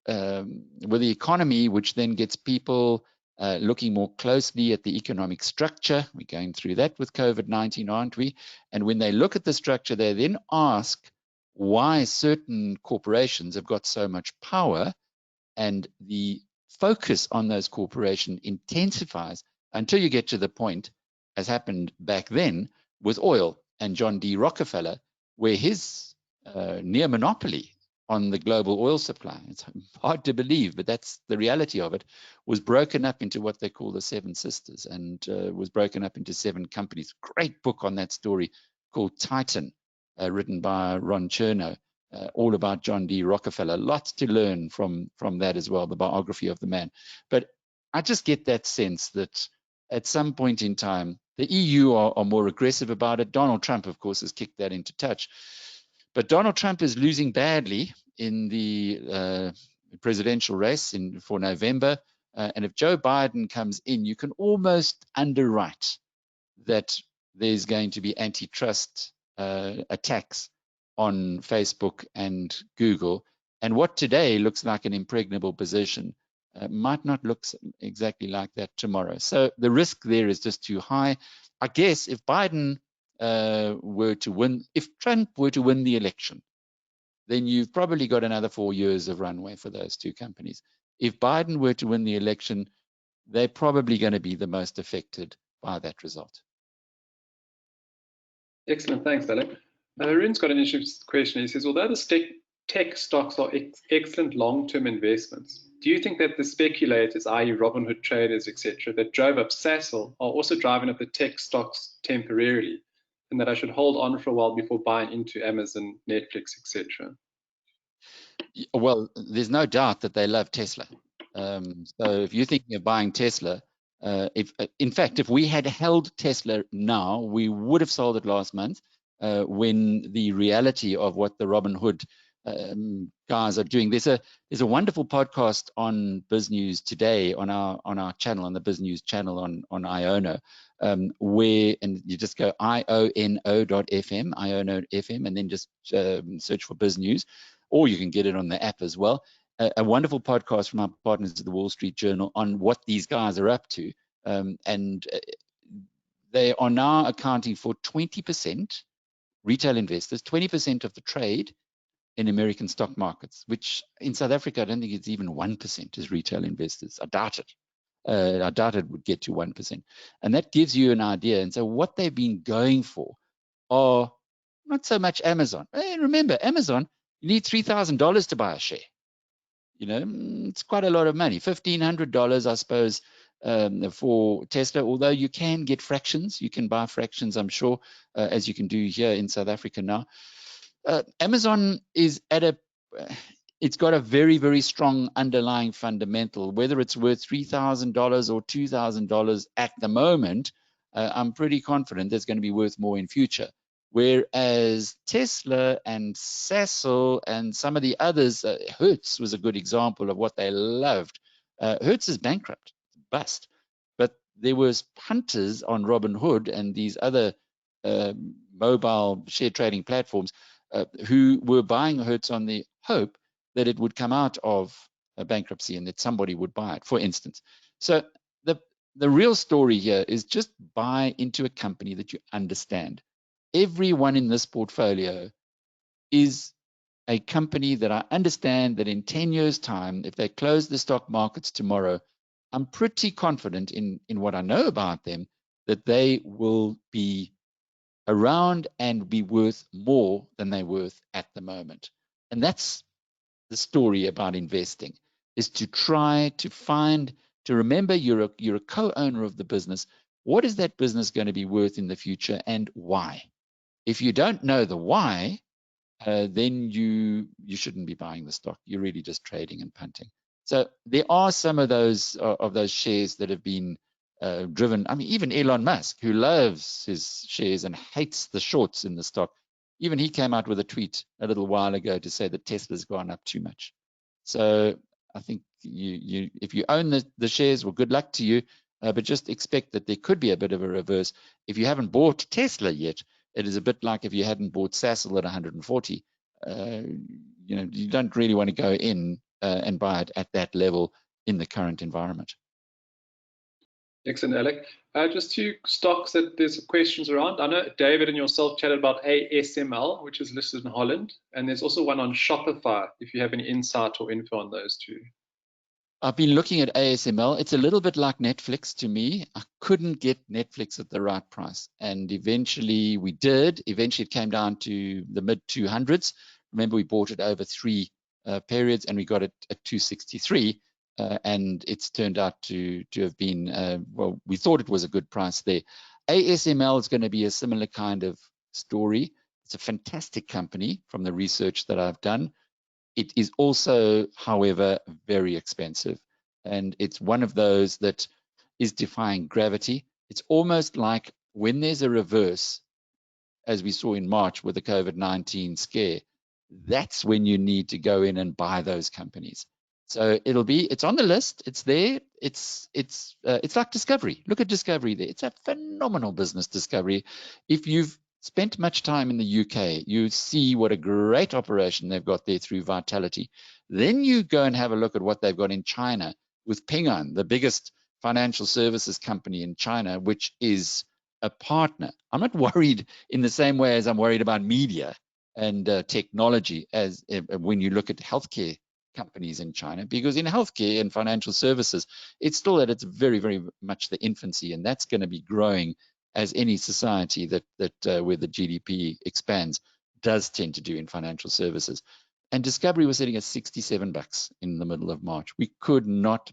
with the economy, which then gets people looking more closely at the economic structure. We're going through that with COVID-19, aren't we? And when they look at the structure, they then ask why certain corporations have got so much power, and the focus on those corporations intensifies until you get to the point, as happened back then with oil and John D. Rockefeller, where his near monopoly on the global oil supply, it's hard to believe, but that's the reality of it, was broken up into what they call the Seven Sisters, and was broken up into 7 companies. Great book on that story called Titan, written by Ron Chernow, all about John D. Rockefeller. Lots to learn from that as well, the biography of the man. But I just get that sense that at some point in time, the EU are more aggressive about it. Donald Trump, of course, has kicked that into touch. But Donald Trump is losing badly in the presidential race for November. And if Joe Biden comes in, you can almost underwrite that there's going to be antitrust attacks on Facebook and Google. And what today looks like an impregnable position might not look exactly like that tomorrow. So the risk there is just too high. I guess if Biden were to win, if Trump were to win the election, then you've probably got another 4 years of runway for those two companies. If Biden were to win the election, they're probably going to be the most affected by that result. Excellent, thanks, Alec. Arun's got an interesting question. He says, although the tech stocks are excellent long-term investments, do you think that the speculators, i.e. Robinhood traders, etc., that drove up Sasol are also driving up the tech stocks temporarily, and that I should hold on for a while before buying into Amazon, Netflix, etc.? Well, there's no doubt that they love Tesla. So if you're thinking of buying Tesla, in fact, if we had held Tesla now, we would have sold it last month when the reality of what the Robinhood guys are doing. There's a wonderful podcast on Biznews today on our channel, on the Biznews channel on Iono, where, and you just go iono.fm, iono.fm, and then just search for Biznews, or you can get it on the app as well. A wonderful podcast from our partners at the Wall Street Journal on what these guys are up to. And they are now accounting for 20% retail investors, 20% of the trade in American stock markets, which in South Africa, I don't think it's even 1% is retail investors. I doubt it. I doubt it would get to 1%. And that gives you an idea. And so what they've been going for are not so much Amazon. And remember, Amazon, you need $3,000 to buy a share. You know, it's quite a lot of money. $1,500, I suppose, for Tesla, although you can get fractions. You can buy fractions, I'm sure, as you can do here in South Africa now. Amazon is it's got a very, very strong underlying fundamental. Whether it's worth $3,000 or $2,000 at the moment, I'm pretty confident it's going to be worth more in future. Whereas Tesla and Sasol and some of the others, Hertz was a good example of what they loved. Hertz is bankrupt, bust. But there was punters on Robinhood and these other mobile share trading platforms who were buying Hertz on the hope that it would come out of a bankruptcy and that somebody would buy it, for instance. So the real story here is just buy into a company that you understand. Everyone in this portfolio is a company that I understand that in 10 years' time, if they close the stock markets tomorrow, I'm pretty confident in what I know about them that they will be around and be worth more than they're worth at the moment. And that's the story about investing, is to try to remember you're a co-owner of the business. What is that business going to be worth in the future, and why? If you don't know the why, then you shouldn't be buying the stock. You're really just trading and punting. So there are some of those shares that have been driven. I mean, even Elon Musk, who loves his shares and hates the shorts in the stock, even he came out with a tweet a little while ago to say that Tesla's gone up too much. So I think if you own the shares, well, good luck to you. But just expect that there could be a bit of a reverse. If you haven't bought Tesla yet, it is a bit like if you hadn't bought Sasol at 140. You don't really want to go in and buy it at that level in the current environment. Excellent, Alec. Just two stocks that there's questions around. I know David and yourself chatted about ASML, which is listed in Holland, and there's also one on Shopify, if you have any insight or info on those two. I've been looking at ASML. It's a little bit like Netflix to me. I couldn't get Netflix at the right price, and eventually we did. Eventually it came down to the mid 200s. Remember, we bought it over 3 periods, and we got it at 263. And it's turned out to have been, well, we thought it was a good price there. ASML is going to be a similar kind of story. It's a fantastic company from the research that I've done. It is also, however, very expensive. And it's one of those that is defying gravity. It's almost like when there's a reverse, as we saw in March with the COVID-19 scare, that's when you need to go in and buy those companies. So it's on the list. It's there. It's like Discovery. Look at Discovery there. It's a phenomenal business, Discovery. If you've spent much time in the UK, you see what a great operation they've got there through Vitality. Then you go and have a look at what they've got in China with Ping An, the biggest financial services company in China, which is a partner. I'm not worried in the same way as I'm worried about media and technology as when you look at healthcare companies in China, because in healthcare and financial services, it's still at its very, very much the infancy, and that's going to be growing as any society that where the GDP expands does tend to do in financial services. And Discovery was sitting at $67 in the middle of March. We could not.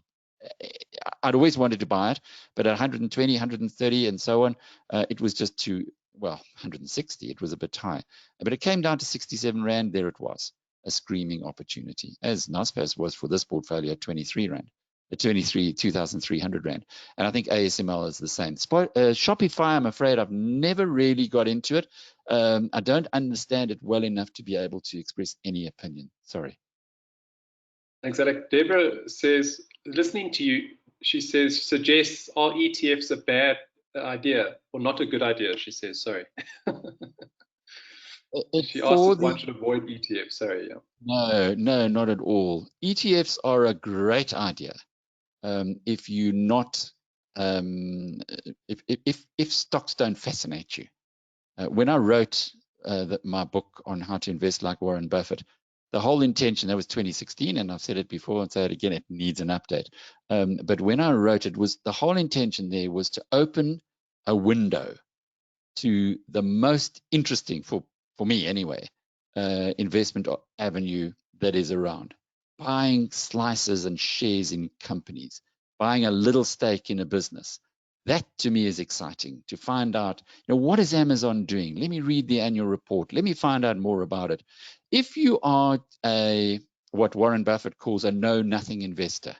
I'd always wanted to buy it, but at 120, 130, and so on, it was just too, well, 160. It was a bit high, but it came down to 67 Rand. There it was. A screaming opportunity, as Naspers was for this portfolio at 23 Rand, 2,300 Rand. And I think ASML is the same. Shopify, I'm afraid I've never really got into it. I don't understand it well enough to be able to express any opinion. Sorry. Thanks, Alec. Deborah says, listening to you, she says, suggests, are ETFs a bad idea or not a good idea? She says, sorry. She asked if one should avoid ETFs. Sorry, yeah. No, not at all. ETFs are a great idea if you're not, if stocks don't fascinate you. When I wrote my book on how to invest like Warren Buffett, the whole intention, that was 2016, and I've said it before and say it again, it needs an update. But when I wrote it, the whole intention there was to open a window to the most interesting, for me anyway, investment avenue that is around. Buying slices and shares in companies, buying a little stake in a business. That to me is exciting, to find out, what is Amazon doing? Let me read the annual report. Let me find out more about it. If you are what Warren Buffett calls a know-nothing investor,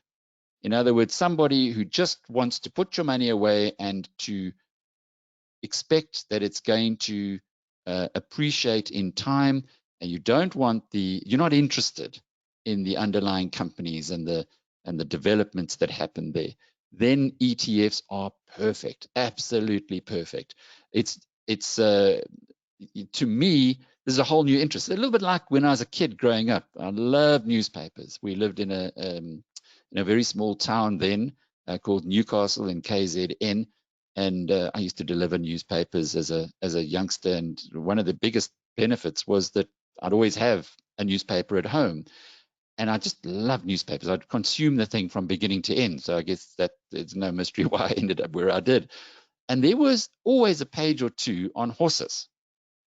in other words, somebody who just wants to put your money away and to expect that it's going to appreciate in time, and you don't want you're not interested in the underlying companies and the developments that happen there, then ETFs are perfect, absolutely perfect. It's to me, there's a whole new interest. A little bit like when I was a kid growing up. I loved newspapers. We lived in a very small town then called Newcastle in KZN. And I used to deliver newspapers as a youngster. And one of the biggest benefits was that I'd always have a newspaper at home. And I just love newspapers. I'd consume the thing from beginning to end. So I guess that it's no mystery why I ended up where I did. And there was always a page or two on horses.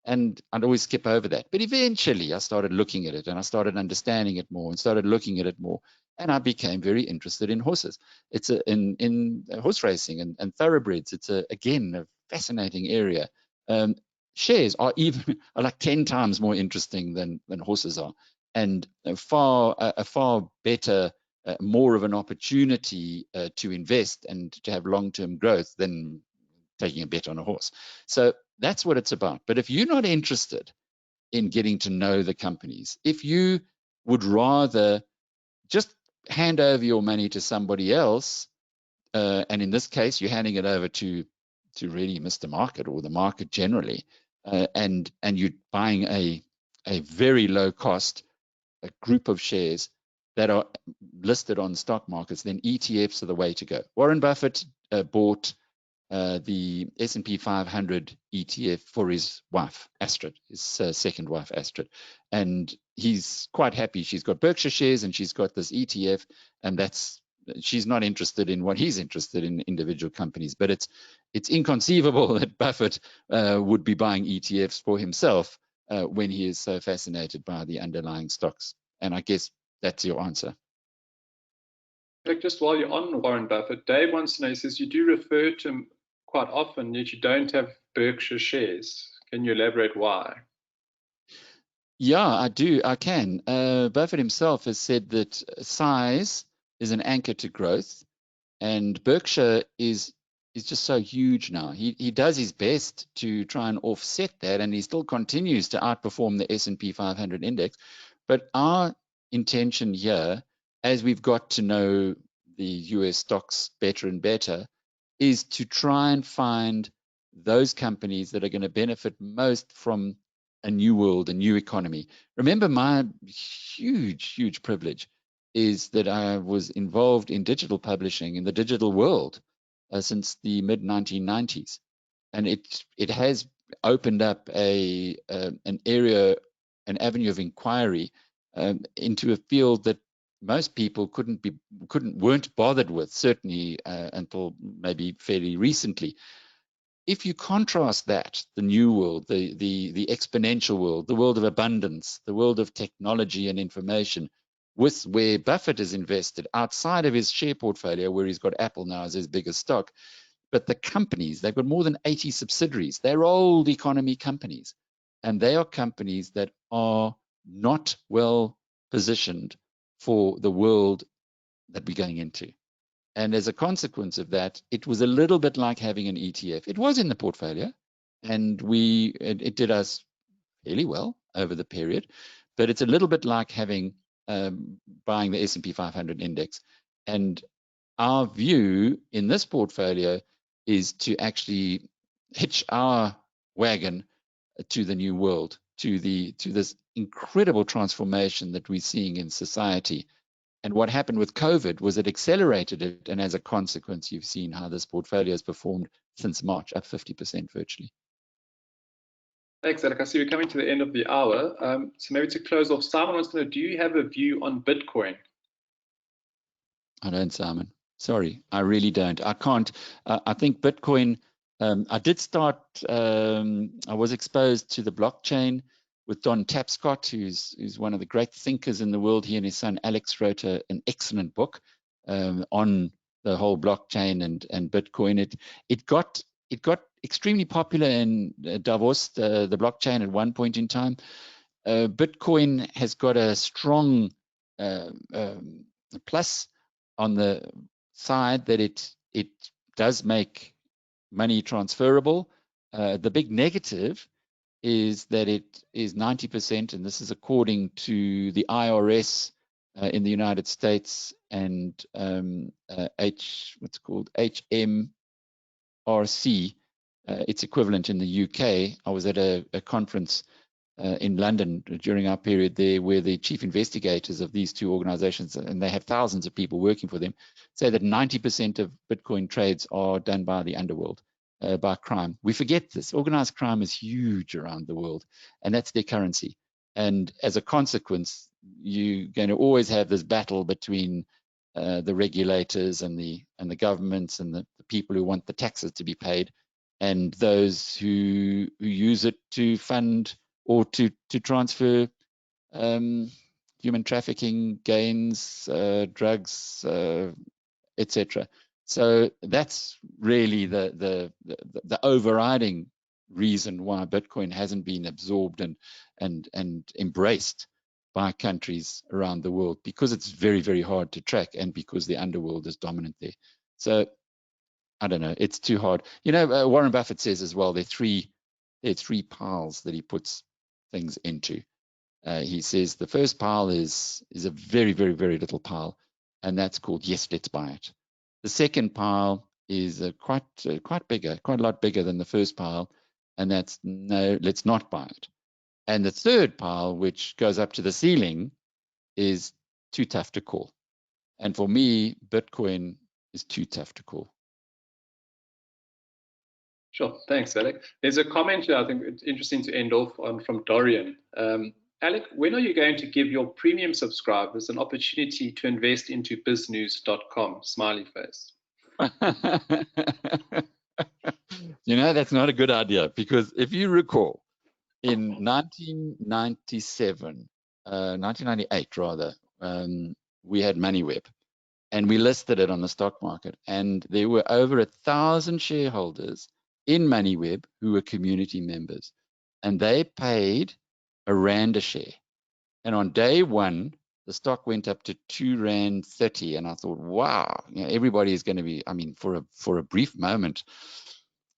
And I'd always skip over that. But eventually I started looking at it, and I started understanding it more, and started looking at it more. And I became very interested in horses. It's in horse racing and thoroughbreds. It's again a fascinating area. Shares are are like 10 times more interesting than horses are, and a far better, more of an opportunity to invest and to have long-term growth than taking a bet on a horse. So that's what it's about. But if you're not interested in getting to know the companies, if you would rather just hand over your money to somebody else, and in this case, you're handing it over to really Mr. Market or the market generally, and you're buying a very low cost a group of shares that are listed on stock markets, then ETFs are the way to go. Warren Buffett bought the S&P 500 ETF for his wife, Astrid, his second wife, Astrid. And he's quite happy. She's got Berkshire shares and she's got this ETF, and she's not interested in what he's interested in, individual companies. But it's inconceivable that Buffett would be buying ETFs for himself when he is so fascinated by the underlying stocks. And I guess that's your answer. Just while you're on Warren Buffett, Dave wants to know, he says you do refer to him quite often, yet you don't have Berkshire shares. Can you elaborate why? Yeah, I do. I can. Buffett himself has said that size is an anchor to growth, and Berkshire is just so huge now. He does his best to try and offset that, and he still continues to outperform the S&P 500 index. But our intention here, as we've got to know the US stocks better and better, is to try and find those companies that are going to benefit most from a new world, a new economy. Remember, my huge privilege is that I was involved in digital publishing in the digital world since the mid 1990s, and it has opened up an area, an avenue of inquiry into a field that most people weren't bothered with, certainly until maybe fairly recently. If you contrast that, the new world, the exponential world, the world of abundance, the world of technology and information, with where Buffett is invested outside of his share portfolio, where he's got Apple now as his biggest stock, but the companies, they've got more than 80 subsidiaries. They're old economy companies, and they are companies that are not well positioned for the world that we're going into. And as a consequence of that, it was a little bit like having an ETF. It was in the portfolio, and it did us fairly well over the period, but it's a little bit like having buying the S&P 500 index. And our view in this portfolio is to actually hitch our wagon to the new world, to this incredible transformation that we're seeing in society. And what happened with COVID was it accelerated it, and as a consequence, you've seen how this portfolio has performed since March, up 50% virtually. Thanks, Alec. I see we're coming to the end of the hour. So maybe to close off, Simon wants to know, do you have a view on Bitcoin? I don't, Simon. Sorry, I really don't. I can't. I think Bitcoin, I did start, I was exposed to the blockchain with Don Tapscott, who's one of the great thinkers in the world. He and his son Alex wrote an excellent book on the whole blockchain and Bitcoin. It got extremely popular in Davos, the blockchain, at one point in time. Bitcoin has got a strong plus on the side that it does make money transferable. The big negative is that it is 90%, and this is according to the IRS in the United States and what's called HMRC, its equivalent in the UK. I was at a conference in London during our period there, where the chief investigators of these two organizations, and they have thousands of people working for them, say that 90% of Bitcoin trades are done by the underworld. By crime. We forget this. Organized crime is huge around the world, and that's their currency. And as a consequence, you're going to always have this battle between the regulators and the governments and the people who want the taxes to be paid. and those who use it to fund or to transfer human trafficking gains, drugs, etc. So that's really the overriding reason why Bitcoin hasn't been absorbed and embraced by countries around the world, because it's very, very hard to track and because the underworld is dominant there. So I don't know, it's too hard. You know, Warren Buffett says as well, there are three piles that he puts things into. He says the first pile is a very, very, very little pile, and that's called yes, let's buy it. The second pile is quite bigger, quite a lot bigger than the first pile, and that's no, let's not buy it. And the third pile, which goes up to the ceiling, is too tough to call. And for me, Bitcoin is too tough to call. Sure, thanks, Alec. There's a comment here I think it's interesting to end off on from Dorian. Alec, when are you going to give your premium subscribers an opportunity to invest into biznews.com? Smiley face. You know, that's not a good idea, because if you recall, in 1998 rather, we had MoneyWeb, and we listed it on the stock market, and there were over 1,000 shareholders in MoneyWeb who were community members, and they paid R1 a share. And on day one, the stock went up to R2.30, and I thought, wow, you know, everybody is going to be. I mean, for a brief moment,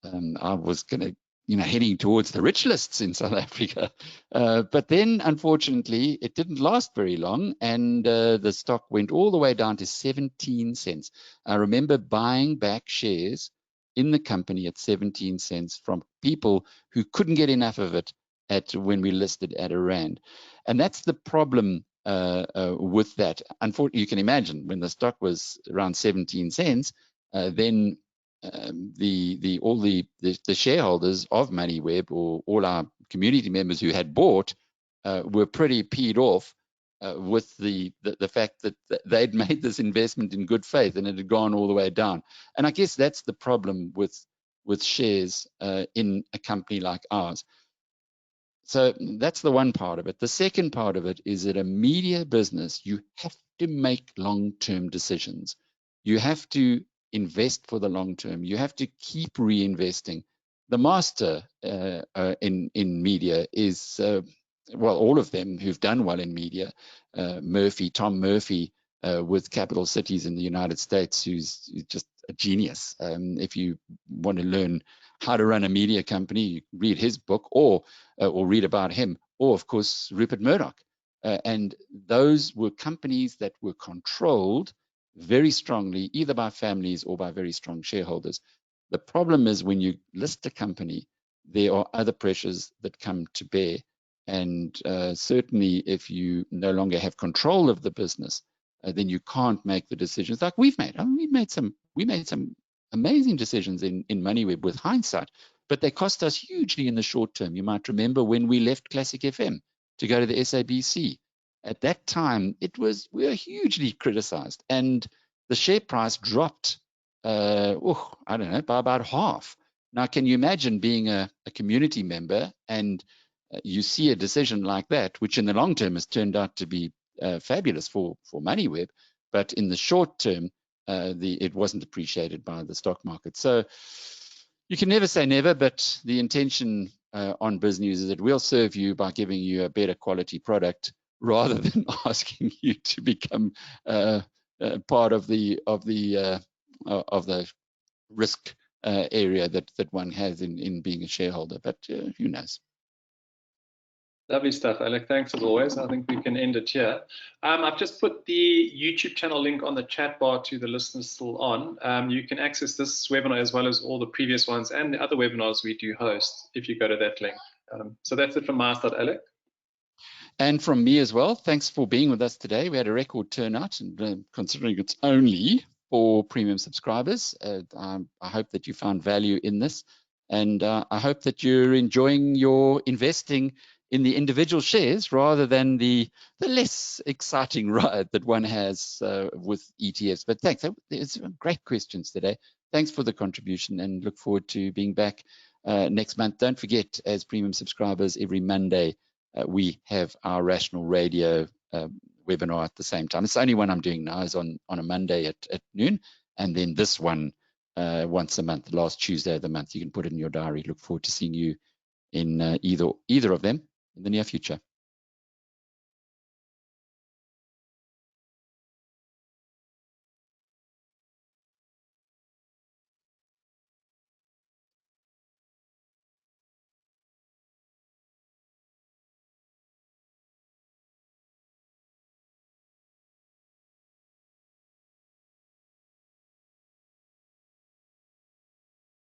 I was going to, you know, heading towards the rich lists in South Africa. But then, unfortunately, it didn't last very long, and the stock went all the way down to 17 cents. I remember buying back shares in the company at 17 cents from people who couldn't get enough of it when we listed at R1. And that's the problem with that. Unfortunately, you can imagine when the stock was around 17 cents, then all the shareholders of MoneyWeb, or all our community members who had bought, were pretty peed off with the fact that they'd made this investment in good faith and it had gone all the way down. And I guess that's the problem with shares in a company like ours. So that's the one part of it. The second part of it is that a media business, you have to make long-term decisions. You have to invest for the long term. You have to keep reinvesting. The master in media is, well, all of them who've done well in media. Tom Murphy with Capital Cities in the United States, who's just a genius. If you want to learn how to run a media company, you read his book, or read about him, or of course Rupert Murdoch. And those were companies that were controlled very strongly, either by families or by very strong shareholders. The problem is when you list a company, there are other pressures that come to bear. And certainly if you no longer have control of the business, then you can't make the decisions like we've made. I mean, we made some amazing decisions in MoneyWeb with hindsight, but they cost us hugely in the short term. You might remember when we left Classic FM to go to the SABC. At that time, we were hugely criticized, and the share price dropped, I don't know, by about half. Now, can you imagine being a community member and you see a decision like that, which in the long term has turned out to be fabulous for MoneyWeb, but in the short term, it wasn't appreciated by the stock market. So you can never say never, but the intention on Biznews is that we'll serve you by giving you a better quality product rather than asking you to become part of the risk area that one has in being a shareholder. But who knows? Lovely stuff, Alec. Thanks as always. I think we can end it here. I've just put the YouTube channel link on the chat bar to the listeners still on. You can access this webinar as well as all the previous ones and the other webinars we do host if you go to that link. So that's it from my side, Alec. And from me as well. Thanks for being with us today. We had a record turnout, and considering it's only for premium subscribers, I hope that you found value in this. And I hope that you're enjoying your investing in the individual shares rather than the less exciting ride that one has with ETFs. But thanks. There's some great questions today. thanks for the contribution, and look forward to being back next month. Don't forget, as premium subscribers, every Monday we have our Rational Radio webinar at the same time. It's the only one I'm doing now, is on a Monday at noon, and then this one once a month, last Tuesday of the month. You can put it in your diary. Look forward to seeing you in either of them in the near future.